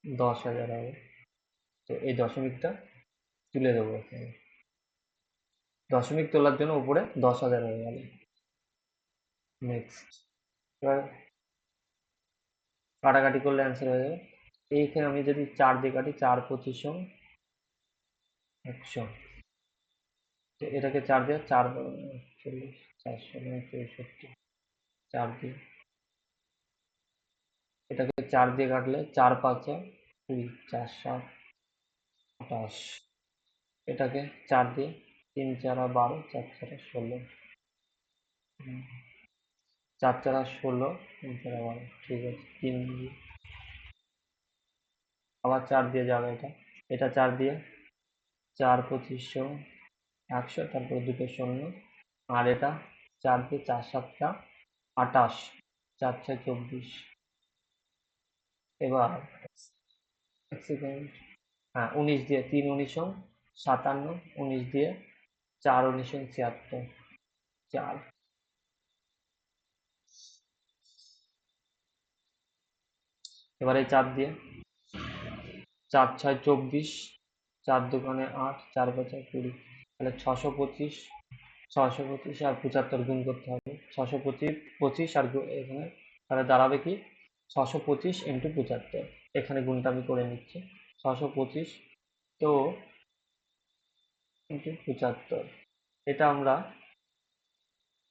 Speaker 1: 10,000 হবে। তো এই দশমিকটা তুলে দেবো এখানে, দশমিক তোলার জন্য উপরে 10,000 হয়ে গেল। নেক্সট, এবার কাটাকাটি করলে অ্যান্সার হয়ে যাবে। এইখানে আমি যদি 4 দিয়ে কাটি, 4×25 = 100, তো এটাকে 4 দিয়ে, 4×40, 464, 4 দিয়ে, এটাকে 4 দিয়ে কাটলে 4×5 = 20, 4×7 = 28, এটাকে 4 দিয়ে, 3×4 = 12, 4×4 = 16, 4×4 = 16, 3×4 = 12, ঠিক আছে, 3 দিয়ে আবার 4 দিয়ে যাবে, এটা 4 দিয়ে, 4×25 = 100, তারপরে দুটো শূন্য, আর এটা 4 দিয়ে, 4×7 = 28, 4×6 = 24। এবার 1 সেকেন্ড, হ্যাঁ 19 দিয়ে, 3×19 = 57, 19 দিয়ে, 4×19 = 76, 4, এবার এই 4 দিয়ে, 4×6 = 24, 4×2 = 8, 4×5 = 20, তাহলে 625, 625 আর 75 গুণ করতে হবে, 625 আর এখানে, তাহলে দাঁড়াবে কি, 625 × 75, এখানে গুণটা আমি করে নিচ্ছি, 625 তো × 75, এটা আমরা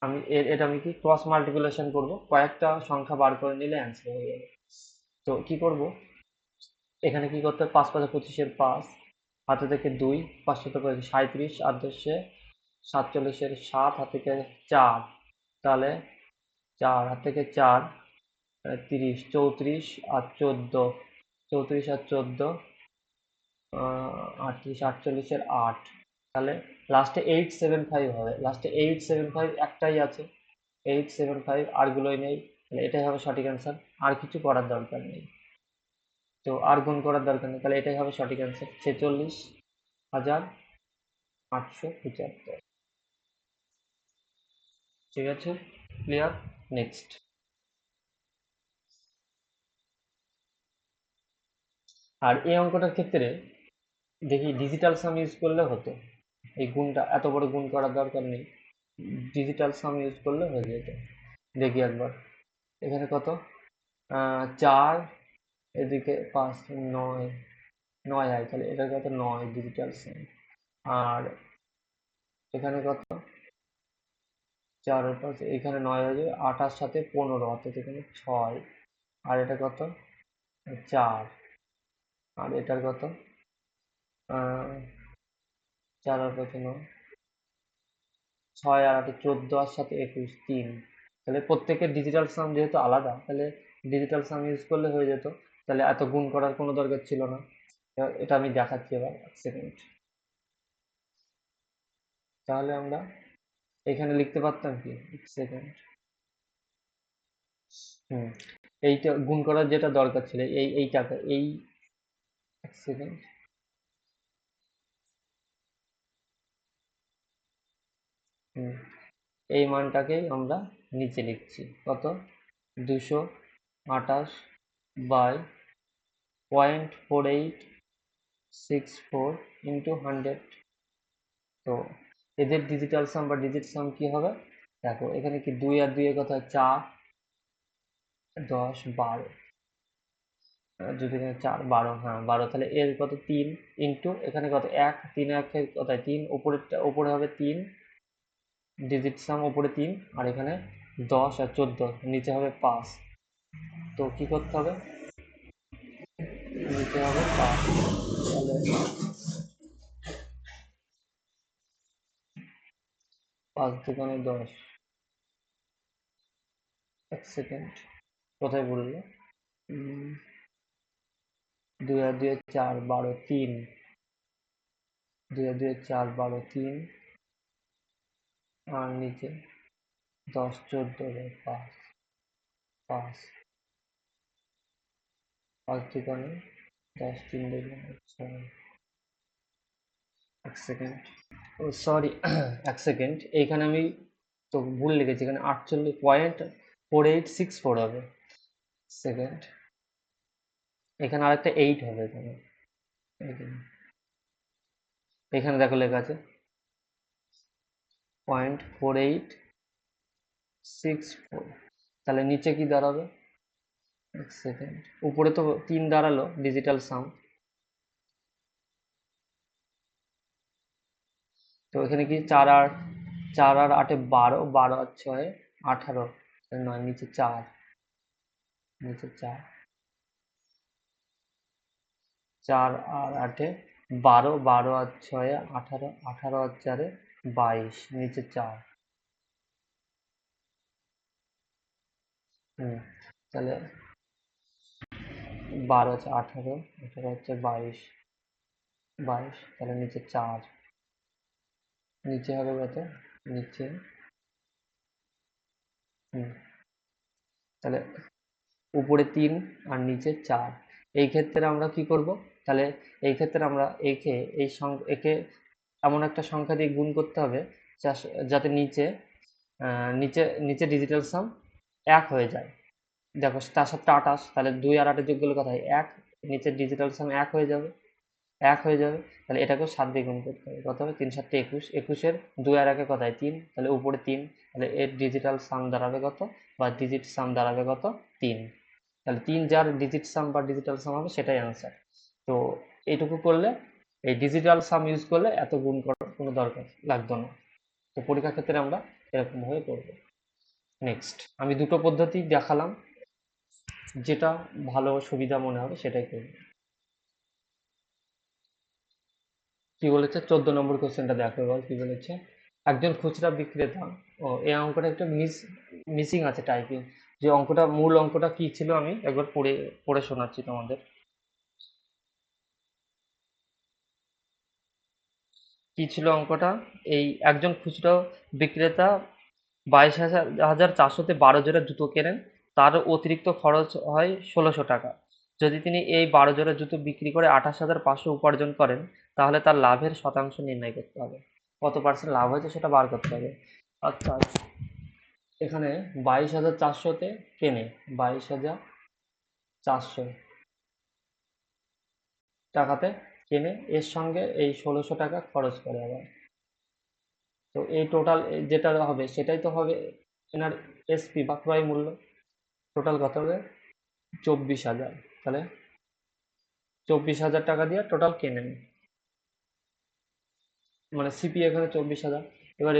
Speaker 1: এটা আমি কি ক্রস মাল্টিপ্লিকেশন করব, কয়েকটা সংখ্যা বার করে নিলে অ্যান্সার হয়ে যাবে। তো কি করব, এখানে কি করতে হবে, 5×5 = 25 5, হাতে থেকে 2, 5 × 37, 8×10 = 47, 7, হাত থেকে 4, তাহলে 4 হাত থেকে 4 30, 34 আর 14, 34 আর 14 38, 48 8, তাহলে লাস্টে 875 হবে, লাস্টে 875 একটাই আছে, 875 আরগুলোই নেই, তাহলে এটাই হবে সঠিক অ্যান্সার, আর কিছু করার দরকার নেই। তো আর গুণ করার দরকার নেই, তাহলে এটাই হবে সঠিক অ্যান্সার, 46,875। ঠিক আছে, ক্লিয়ার। নেক্সট, আর এই অঙ্কটার ক্ষেত্রে দেখি ডিজিটাল সাম ইউজ করলে হতো, এই গুণটা এত বড় গুণ করার দরকার নেই, ডিজিটাল সাম ইউজ করলে হয়ে যেত। দেখি একবার, এখানে কত, 4, এদিকে 5, 9, 9 হয়, তাহলে এটা কত, 9 ডিজিটাল সাম। আর এখানে কত, 4 আর 5, এখানে 9 হয়ে যাবে, 8 সাথে 15, অর্থাৎ এখানে 6, আর এটা কত, 4, আর এটার কত, 4 আর 5 9, 6 আর 8 14, আর সাথে 21 3, তাহলে প্রত্যেকের ডিজিটাল সাম যেহেতু আলাদা, তাহলে ডিজিটাল সাম ইউজ করলে হয়ে যেত, তাহলে এত গুণ করার কোনো দরকার ছিল না। এটা আমি দেখাচ্ছি এবার, এক সেকেন্ড। তাহলে আমরা এখানে লিখতে পারতাম কি, এক সেকেন্ড, এইটা গুণ করার যেটা দরকার ছিল, এইটাকে, এক সেকেন্ড, এই মানটাকেই আমরা নিচে লিখছি, কত, 228.4864 ইন্টু 100। তো এদের ডিজিটাল সাম বা ডিজিট সাম কি হবে, দেখো এখানে কি 2 আর 2 এর কথা 4, 10, 12, যদি 4 12, হ্যাঁ 12, তাহলে এর কত 3, ইন্টু এখানে কত 1, 3 1 কত 3, উপরে হবে 3 ডিজিট সাম, উপরে 3, আর এখানে 10 আর 14, নিচে হবে 5। তো কি করতে হবে, নিচে হবে 5, তাহলে 5 দোকানে 10, এক সেকেন্ড, কোথায় বললো, 2 আর 2 4, 12, 3, 2 আর 2 4, 12, 3, আর নিচে 10 14, 5, 5 দোকানে 10, 3 দোকানে 6, এক সেকেন্ড, ও সরি, এক সেকেন্ড, এইখানে আমি তো ভুল লিখেছি, এখানে 48.4864 হবে, সেকেন্ড, এখানে আরেকটা 8 হবে, এখানে দেখো লেখা আছে 0.4864, তাহলে নিচে কি দাঁড়াবে, এক সেকেন্ড, উপরে তো 3 দাঁড়ালো ডিজিটাল সাম, তো এখানে কি 4 আর 8 12, 12 আর 6 18, 9, নিচে 4, নিচে 4, 4 আর 8 12, 12 আর 6 18, 18 আর 4 22, নিচে 4, তাহলে 12 হচ্ছে 18, 18 হচ্ছে 22, 22, তাহলে নিচে 4, নিচে হবে কত, নিচে, তাহলে উপরে 3 আর নিচে 4, এই ক্ষেত্রে আমরা কি করব, তাহলে এই ক্ষেত্রে আমরা একে এমন একটা সংখ্যা দিয়ে গুণ করতে হবে যাতে নিচে নিচে ডিজিটাল সাম 1 হয়ে যায়, দেখো 4 7 28, তাহলে 2 আর 8 যোগ করলে কত হয় 1, নিচের ডিজিটাল সাম 1 হয়ে যাবে, 1 হয়ে যাবে, তাহলে এটাকেও 7 দিয়ে গুণ করতে হবে, কত হবে 3 7 21, 21 এর 2 আর 1 কত হয় 3, তাহলে উপরে 3, তাহলে এর ডিজিটাল সাম দাঁড়াবে কত, বা ডিজিট সাম দাঁড়াবে কত, 3, তাহলে 3 যার ডিজিট সাম বা ডিজিটাল সাম হবে সেটাই অ্যান্সার। তো এইটুকু করলে, এই ডিজিটাল সাম ইউজ করলে এত গুণ করার কোনো দরকার লাগতো না। তো পরীক্ষার ক্ষেত্রে আমরা এরকম ভাবে করবে। নেক্সট আমি দুটো পদ্ধতি দেখালাম, যেটা ভালো সুবিধা মনে হবে সেটাই করবে। কি বলেছে 14 নম্বর কোশ্চেনটা দেখো এবার কি বলেছে। একজন খুচরা বিক্রেতা, ও এই অঙ্কটা একটু মিসিং আছে টাইপিং। যে অঙ্কটা, মূল অঙ্কটা কি ছিল আমি একবার পড়ে পড়ে শোনাচ্ছি তোমাদের। কি ছিল অঙ্কটা? এই একজন খুচরা বিক্রেতা 22,400-তে 12 জোড়া জুতো কেনেন। তার অতিরিক্ত খরচ হয় 1600 টাকা। যদি তিনি এই 12 জোড়া জুতো বিক্রি করে 28,500 উপার্জন করেন, তাহলে তার লাভের শতাংশ নির্ণয় করতে হবে। কত পার্সেন্ট লাভ হয়েছে সেটা বার করতে হবে। অর্থাৎ এখানে 22,400-তে কেনে, 22,400 টাকাতে কেনে, এর সঙ্গে এই 1600 টাকা খরচ করে আবার। তো এই টোটাল যেটা হবে সেটাই তো হবে এনার এসপি বা ক্রয় মূল্য। টোটাল কত হবে? 24,000। তাহলে 24,000 টাকা দিয়ে টোটাল কেনেন, মানে সিপি এখানে 24,000। এবার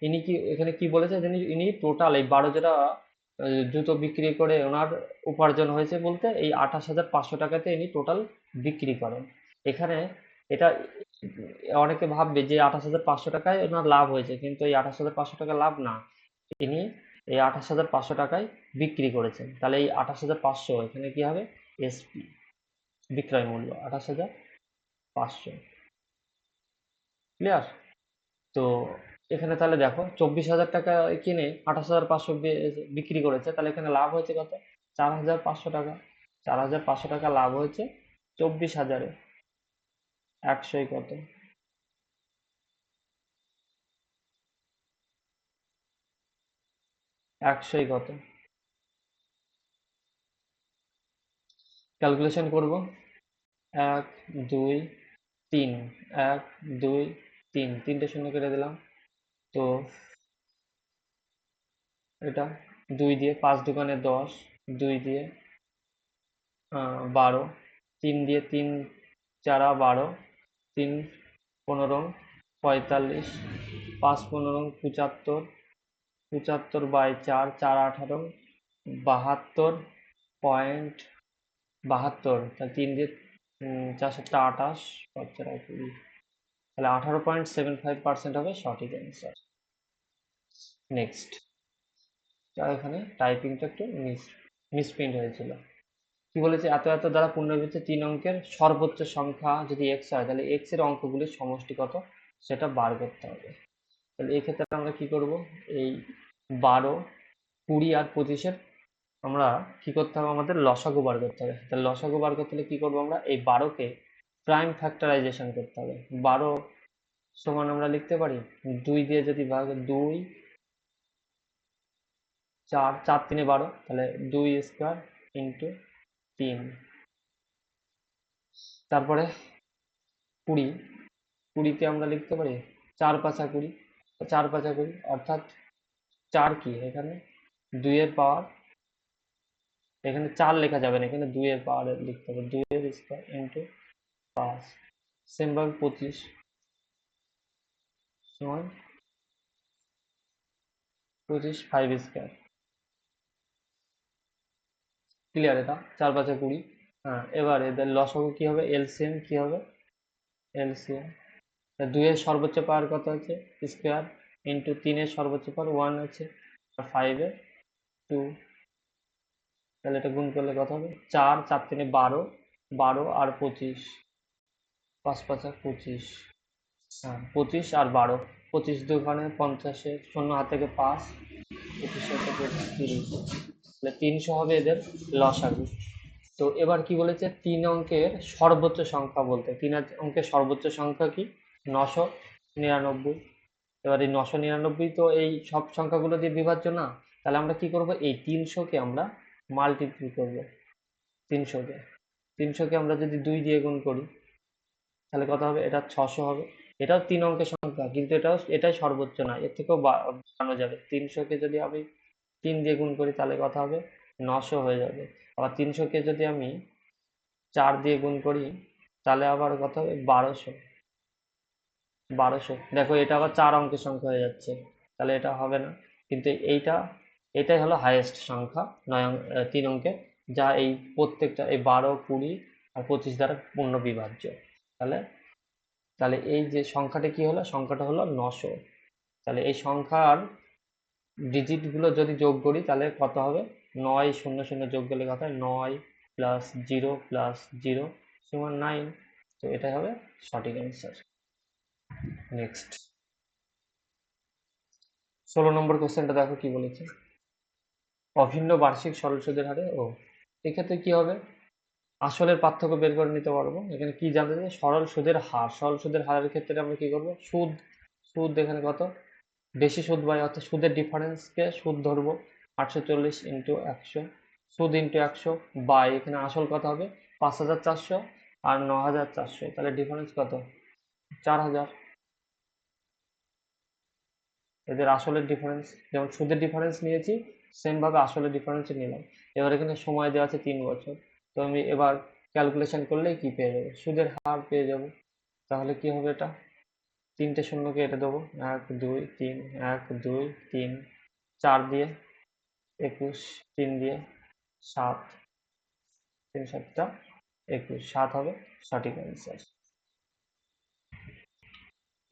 Speaker 1: ইনি কি এখানে কি বলেছে, ইনি টোটাল এই 12 জোড়া জুতো বিক্রি করে ওনার উপার্জন হয়েছে বলতে এই 28,500 টাকাতে ইনি টোটাল বিক্রি করেন। এখানে এটা অনেকে ভাববে যে 28,500 টাকায় ওনার লাভ হয়েছে, কিন্তু এই 28,500 টাকা লাভ না, তিনি এই 28,500 টাকায় বিক্রি করেছেন। তাহলে এই 28,500 এখানে কি হবে? এসপি, বিক্রয় মূল্য 28,500। ক্লিয়ার? তো এখানে তাহলে দেখো 24,000 টাকা কিনে 28,500 বিক্রি করেছে, তাহলে এখানে লাভ হয়েছে কত? 4,500 টাকা। 4,500 টাকা লাভ হয়েছে 24,000-এ। 100 কত? 100 কত? ক্যালকুলেশন করব। 1 2 3, 1 2 3, তিনটে শূন্য কেটে দিলাম। তো এটা 2 দিয়ে 5 দোকানে 10, 2 দিয়ে 12, 3 দিয়ে 3 চারা 12, 3 15 45, 5 15 75, 75/4, 4 18, 72.72। তাহলে 3 দিয়ে 4 7 28, 5 4 20, তাহলে 18.75% হবে সঠিক অ্যান্সার। নেক্সট, এখানে টাইপিংটা একটু মিসপ্রিন্ট হয়েছিল। কি বলেছে? এত এত দ্বারা পুনরাবৃত্ত 3 অঙ্কের সর্বোচ্চ সংখ্যা যদি এক্স হয়, তাহলে এক্স এর অঙ্কগুলির সমষ্টি কত সেটা বার করতে হবে। তাহলে এই ক্ষেত্রে আমরা কি করব? এই 12, 20 আর 25-এর আমরা কি করতে হবে? আমাদের লসাগু বার করতে হবে। তাহলে লসাগু বার করতে হলে কি করবো? আমরা এই 12-কে প্রাইম ফ্যাক্টরাইজেশন করতে হবে। 12 সমান আমরা লিখতে পারি 2 দিয়ে যদি ভাগ, 2 4 4 3 12, তাহলে 2 স্কোয়ার ইন্টু 3। তারপরে 20, 20-তে আমরা লিখতে পারি 4 5 20, 4 5 20, অর্থাৎ 4 কি এখানে 2 এর পাওয়ার, এখানে 4 লেখা যাবে না, এখানে 2 এর পাওয়ার লিখতে হবে, 2 এর স্কোয়ার ইন্টু 5। সেম ভাবে 25 সমান 25 5 স্কোয়ার। ক্লিয়ার? এটা 4 5 20। হ্যাঁ, এবার এদের লসাগু কি হবে? এলসিএম কি হবে? এলসিএম 2 এর সর্বোচ্চ পাওয়ার কত আছে? স্কোয়ার ইন্টু 3 এর সর্বোচ্চ পাওয়ার 1 আছে, আর 5 এর 2। তাহলে এটা গুণ করলে কত হবে? 4 4 3 12, 12 আর 25, 5 5 25। হ্যাঁ, 25 আর 12, 25 দুগুণে 50, শূন্য হাত থেকে 5, 25 হাতে 25 30, তাহলে 300 হবে এদের লসাগু। তো এবার কি বলেছে? 3 অঙ্কের সর্বোচ্চ সংখ্যা বলতে, 3 অঙ্কের সর্বোচ্চ সংখ্যা কি? 999। এবার এই 999 তো এই সব সংখ্যাগুলো দিয়ে বিভাজ্য না, তাহলে আমরা কি করব? এই 300-কে আমরা মাল্টিপ্লাই করব। 300-কে 300-কে আমরা যদি 2 দিয়ে গুণ করি, তাহলে কত হবে? এটা 600 হবে। এটাও 3 অঙ্কের সংখ্যা, কিন্তু এটাই সর্বোচ্চ না, এর থেকেও বাড়ানো যাবে। 300-কে যদি আমি 3 দিয়ে গুণ করি তাহলে কত হবে? 900 হয়ে যাবে। আবার 300-কে যদি আমি 4 দিয়ে গুণ করি তাহলে আবার কত হবে? 1200। 1200, দেখো এটা আবার 4 অঙ্কের সংখ্যা হয়ে যাচ্ছে। তাহলে এটা হবে না, কিন্তু এটাই হলো হাইয়েস্ট সংখ্যা 3 অঙ্কের, যা এই প্রত্যেকটা এই 12, 20 আর 25 দ্বারা পূর্ণ বিভাজ্য। তাহলে তাহলে এই যে সংখ্যাটা কি হলো, সংখ্যাটা হলো 900। তাহলে এই সংখ্যার ডিজিটগুলো যদি যোগ করি তাহলে কত হবে, 9 0 0 যোগ করলে কত হয়, 9 প্লাস 0 প্লাস 0 সমান 9। তো এটাই হবে সঠিক অ্যান্সার। নেক্সট 16 নম্বর কোশ্চেনটা দেখো কি বলেছে। অভিন্ন বার্ষিক সরল সুদের হারে এক্ষেত্রে কি হবে, আসলের পার্থক্য বের করে নিতে পারবো। এখানে কি জানতে চাই, সরল সুদের হার, সরল সুদের হারের ক্ষেত্রে আমরা কি করবো, সুদ সুদ এখানে কত, বেশি সুদ বাই অর্থাৎ সুদের ডিফারেন্সকে সুদ ধরবো, 840 ইন্টু 100, সুদ ইন্টু 100 বাই এখানে আসল কত হবে 5400 আর 9400, তাহলে ডিফারেন্স কত 4000। এদের আসলের ডিফারেন্স, যেমন সুদের ডিফারেন্স নিয়েছি সেম ভাবে আসলের ডিফারেন্স নিলাম। এবার এখানে সময় দেওয়া আছে 3 বছর, তো আমি এবার ক্যালকুলেশন করলেই কি পেয়ে যাবো, সুদের হার পেয়ে যাব। তাহলে কি হবে, এটা 3টে শূন্যকে এটা দেবো, 1 2 3, 1 2 3, 4 দিয়ে 21, 3 দিয়ে 7, 3 7টা 21, 7 হবে সঠিক অ্যান্সার।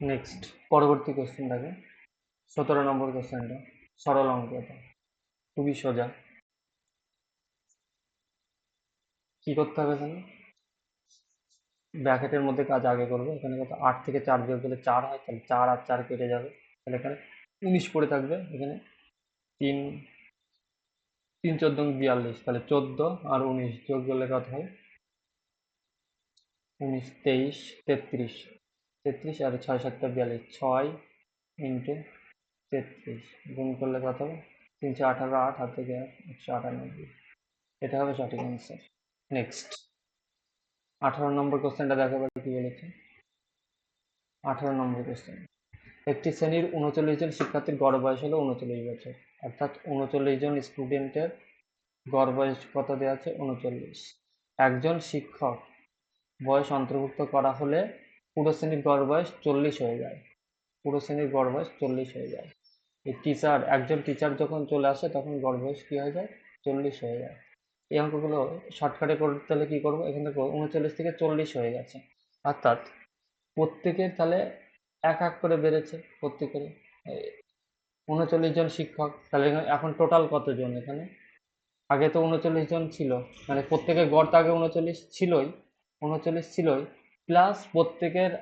Speaker 1: নেক্সট পরবর্তী কোশ্চেন দেখো, 17 নম্বর কোশ্চেনটা সরল অঙ্ক, এটা খুবই সোজা। কি করতে হবে, এখানে ব্র্যাকেটের মধ্যে কাজ আগে করবো। এখানে কত 8 থেকে 4 বিয়োগ করলে 4 হয়, তাহলে 4 আর 4 কেটে যাবে, তাহলে এখানে 19 পড়ে থাকবে। এখানে 3 3 14 42, তাহলে 14 আর 19 যোগ করলে কত হয় 19 23 33, 33 আর 6 7 42, 6 ইন্টু 33 গুণ করলে কত হবে 318, 8 হাত থেকে 198, এটা হবে সঠিক অ্যান্সার। নেক্সট 18 নম্বর কোশ্চেনটা দেখো এবার কি বলেছে। 18 নম্বর কোশ্চেন, একটি শ্রেণীর 39 জন শিক্ষার্থীর গড় বয়স হলো 39 বছর, অর্থাৎ 39 জন স্টুডেন্টের গড় বয়স কত দেওয়া আছে 39। একজন শিক্ষক বয়স অন্তর্ভুক্ত করা হলে পুরো শ্রেণীর গড় বয়স 40 হয়ে যায়, পুরো শ্রেণীর গড় বয়স 40 হয়ে যায়। এই একজন টিচার যখন চলে আসে তখন গড় বয়স কি হয়ে যায় 40 হয়ে যায়। এই অঙ্কগুলো শর্টকাটে করতে হলে কি করবো, এখানে 39 থেকে 40 হয়ে গেছে, অর্থাৎ প্রত্যেকের তাহলে এক এক করে বেড়েছে প্রত্যেকের 39 জন শিক্ষক, তাহলে এখন টোটাল কতজন, এখানে আগে তো 39 জন ছিল, মানে প্রত্যেকের গড় তো আগে 39 ছিলই, প্লাস প্রত্যেকের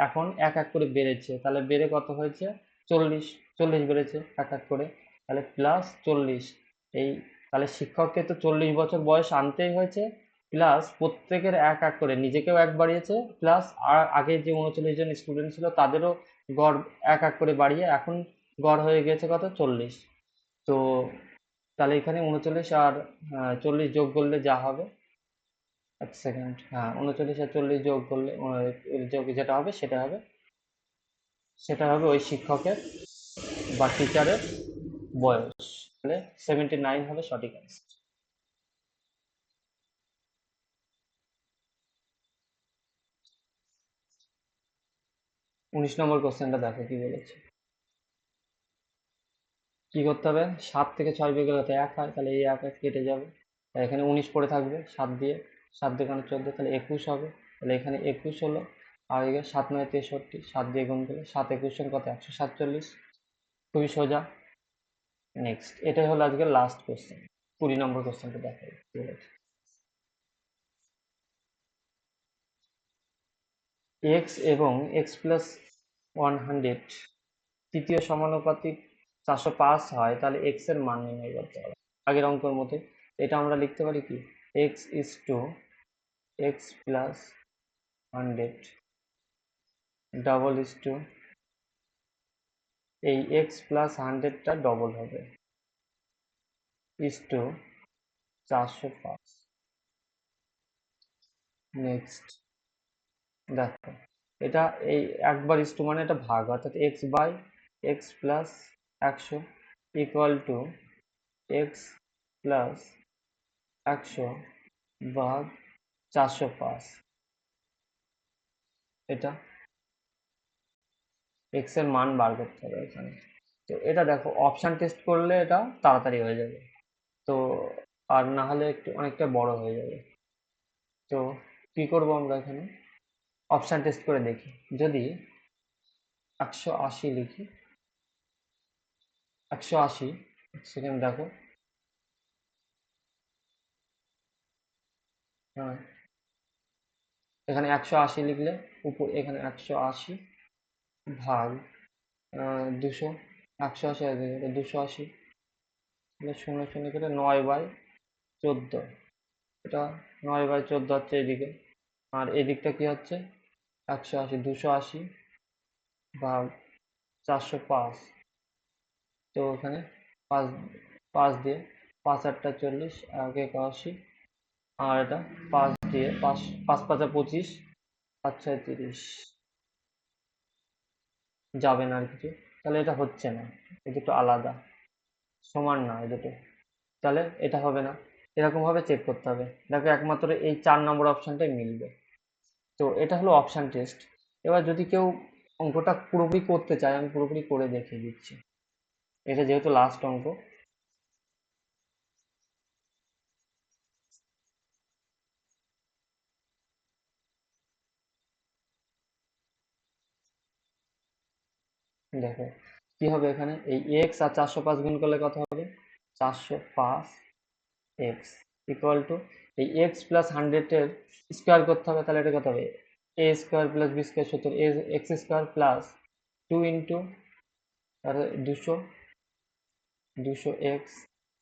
Speaker 1: এখন এক এক করে বেড়েছে, তাহলে বেড়ে কত হয়েছে 40, 40 বেড়েছে এক এক করে, তাহলে প্লাস 40। এই তাহলে শিক্ষককে তো 40 বছর বয়স আনতেই হয়েছে, প্লাস প্রত্যেকের এক এক করে নিজেকেও এক বাড়িয়েছে, প্লাস আর আগে যে 39 জন স্টুডেন্ট ছিল তাদেরও গড় এক এক করে বাড়িয়ে এখন গড় হয়ে গেছে কত 40। তো তাহলে এখানে 39 আর 40 যোগ করলে যা হবে, এক সেকেন্ড, হ্যাঁ 39 আর 40 যোগ করলে যোগ যেটা হবে সেটা হবে ওই শিক্ষকের বা টিচারের বয়স, তাহলে 79 হবে সঠিক অ্যান্সার। 19 নম্বর কোশ্চেনটা দেখো কি বলেছে। কি করতে হবে, 7 থেকে 6 বিয়োগ করলে 1 হয়, তাহলে এই 1 1 কেটে যাবে, এখানে 19 পড়ে থাকবে 7 দিয়ে, 7 দিয়ে 14, তাহলে 21 হবে, তাহলে এখানে 21 হলো, আর এখানে 7 9 63, 7 দিয়ে গুণ করলে 7 21 কত 147, খুবই সোজা। নেক্সট এটাই হলো আজকের লাস্ট কোশ্চেন, 20 নম্বর কোশ্চেনটা দেখো কি বলেছে। এক্স এবং এক্স প্লাস 100 তৃতীয় সমানুপাতিক 405 হয়, তাহলে এক্স এর মান নির্ণয় করতে হবে আগের অঙ্কের মতো। এটা আমরা লিখতে পারি কি, x is to x plus 100 double is to, এই এক্স প্লাস 100টা ডবল হবে, ইজ টু 405। নেক্সট দেখো, এটা এই একবার ইজ টু মানে এটা ভাগ, অর্থাৎ x by x plus 100 equal to x plus 100 ভাগ 405। এটা এক্স এর মান বার করতে হবে এখানে। তো এটা দেখো অপশন টেস্ট করলে এটা তাড়াতাড়ি হয়ে যাবে, তো আর না হলে একটু অনেকটা বড় হয়ে যাবে। তো কি করব আমরা এখানে অপশন টেস্ট করে দেখি, যদি 180 লিখি, 180 সেকেন্ড দেখো, হ্যাঁ এখানে 180 লিখলে উপর এখানে 180 ভাগ 200, 180 আছে 280, শূন্য শূন্য করে 9/14, এটা 9/14 হচ্ছে এদিকে, আর এদিকটা কি হচ্ছে 180, 280 ভাগ 405, তো এখানে 5 5 দিয়ে 5 8টা 40, আগে 81, আর এটা 5 দিয়ে 5 5 5 25, 5 6 30, যাবে না আর কিছু, তাহলে এটা হচ্ছে না, এই দুটো আলাদা, সমান না এই দুটো, তাহলে এটা হবে না। এরকম ভাবে চেক করতে হবে, দেখো একমাত্র এই 4 নম্বর অপশনটাই মিলবে। তো এটা হলো অপশন টেস্ট। এবার যদি কেউ অঙ্কটা পুরোপুরি করতে চায়, আমি পুরোপুরি করে দেখিয়ে দিচ্ছি, এটা যেহেতু লাস্ট অঙ্ক। দেখো কি হবে, এখানে এই এক্স আর 405 গুণ করলে কত হবে, 405 এক্স ইকুয়াল টু এই এক্স প্লাস 100 এর স্কোয়ার করতে হবে, তাহলে এটা কত হবে, A square plus B square সূত্র A x square plus 2 into 200, 200 x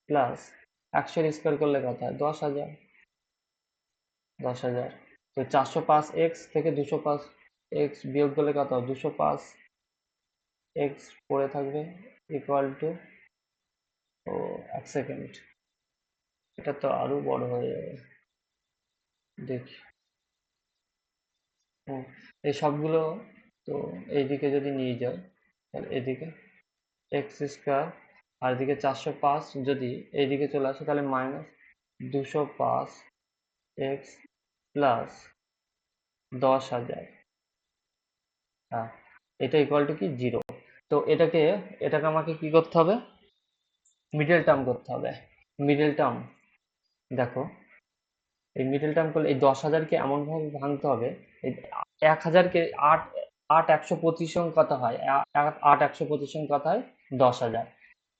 Speaker 1: plus 100 এর স্কোয়ার করলে কত হয় 10,000, 10,000। তো 405 এক্স থেকে 205 এক্স বিয়োগ করলে কত, 205 এক্স পড়ে থাকবে ইকুয়াল টু, ও এক সেকেন্ড, এটা তো আরো বড় হয়ে যাবে, দেখি, এই সবগুলো, তো এইদিকে যদি নিয়ে যাই তাহলে এদিকে এক্স স্কোয়ার, আর এদিকে 405 যদি এইদিকে চলে আসে তাহলে মাইনাস 205 এক্স প্লাস 10,000, হ্যাঁ এটা ইকুয়াল টু কি 0। তো এটাকে আমাকে কি করতে হবে, মিডল টার্ম করতে হবে, মিডল টার্ম, দেখো এই মিডল টার্ম করলে এই 10,000কে এমন ভাবে ভাঙতে হবে, এই 1,000কে 8 8 125 সঙ্গে কথা হয়, 8 125 সঙ্গে কথা হয় 10,000,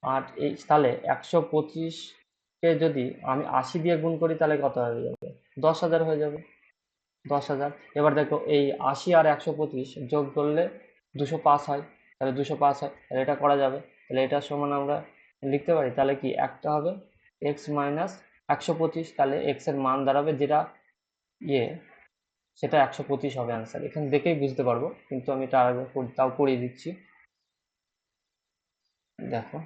Speaker 1: আর এই তাহলে 125 কে যদি আমি 80 দিয়ে গুণ করি তাহলে কত হয়ে যাবে, 10,000 হয়ে যাবে, 10,000। এবার দেখো এই 80 আর 125 যোগ করলে 205 হয়, তাহলে 205 হয়, তাহলে এটা করা যাবে, তাহলে এটা সমান আমরা লিখতে পারি, তাহলে কি একটা হবে এক্স মাইনাস 125, তাহলে এক্স এর মান দাঁড়াবে যেটা ইয়ে সেটা 125 হবে অ্যান্সার, এখানে দেখেই বুঝতে পারবো, কিন্তু আমি তার আগে তাও করিয়ে দিচ্ছি। দেখো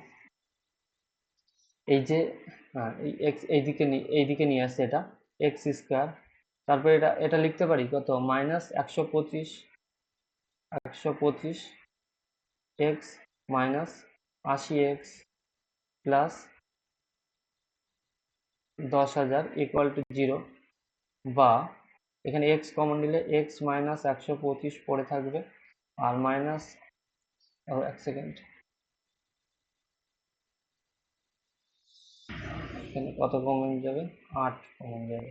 Speaker 1: এই যে, হ্যাঁ এই এক্স এইদিকে নিয়ে আসছে, এটা এক্স স্কোয়ার, তারপরে এটা এটা লিখতে পারি কত, minus 125 x minus 80 x plus 10,000 equal to 0, বা এখানে এক্স কমন নিলে এক্স মাইনাস 125 পড়ে থাকবে, আর মাইনাস, এক সেকেন্ড, এখানে কত কমন যাবে, 8 কমন যাবে,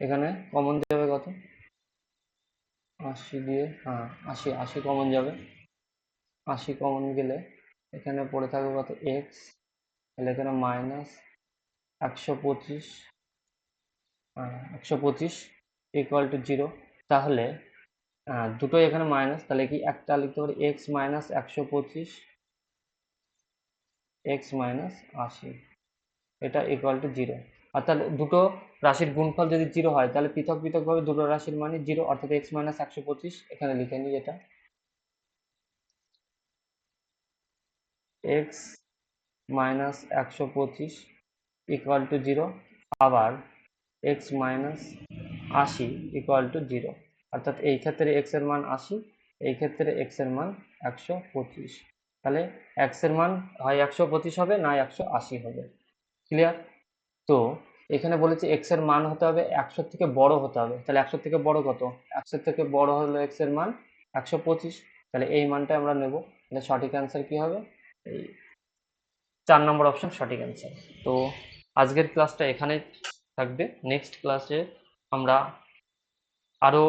Speaker 1: এখানে কমন যাবে কত, 80 দিয়ে, হ্যাঁ 80 80 কমন যাবে, 80 কমন গেলে এখানে পড়ে থাকবে কত এক্স, তাহলে এখানে মাইনাস 125, 125 ইকুয়াল টু 0, তাহলে দুটোই এখানে মাইনাস, তাহলে কি একটা লিখতে পারি এক্স মাইনাস 125 এক্স মাইনাস 80, এটা ইকুয়াল টু 0। আর তাহলে দুটো রাশির গুণফল যদি 0 হয় তাহলে পৃথক পৃথক ভাবে দুটো রাশির মানে 0, অর্থাৎ এক্স মাইনাস 125 এখানে লিখে নিই, এটা এক্স মাইনাস 125 ইকুয়াল টু 0, আবার এক্স মাইনাস 80 ইকুয়াল টু 0, অর্থাৎ এই ক্ষেত্রে এক্স এর মান 80, এই ক্ষেত্রে এক্স এর মান 125। তাহলে এক্স এর মান হয় 125 হবে না 180 হবে। ক্লিয়ার? তো এখানে বলেছে এক্স এর মান হতে হবে 100 থেকে বড় হতে হবে। তাহলে 100 থেকে বড় কত? 100 থেকে বড় হলো এক্স এর মান 125। তাহলে এই মানটা আমরা নেব। তাহলে সঠিক অ্যান্সার কি হবে? এই 4 নম্বর অপশন সঠিক অ্যান্সার। তো আজকের ক্লাসটা এখানে থাকবে। নেক্সট ক্লাসে আমরা আরও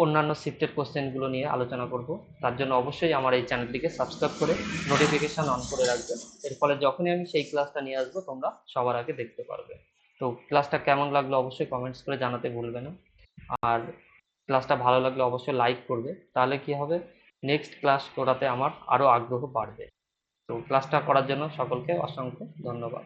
Speaker 1: অন্যান্য শিফটের কোশ্চেনগুলো নিয়ে আলোচনা করব। তার জন্য অবশ্যই আমার এই চ্যানেলটিকে সাবস্ক্রাইব করে নোটিফিকেশান অন করে রাখবে। এর ফলে যখনই আমি সেই ক্লাসটা নিয়ে আসবো তোমরা সবার আগে দেখতে পারবে। তো ক্লাসটা কেমন লাগলো অবশ্যই কমেন্টস করে জানাতে ভুলবে না। আর ক্লাসটা ভালো লাগলে অবশ্যই লাইক করবে। তাহলে কি হবে, নেক্সট ক্লাস করাতে আমার আরও আগ্রহ বাড়বে। তো ক্লাসটা করার জন্য সকলকে অসংখ্য ধন্যবাদ।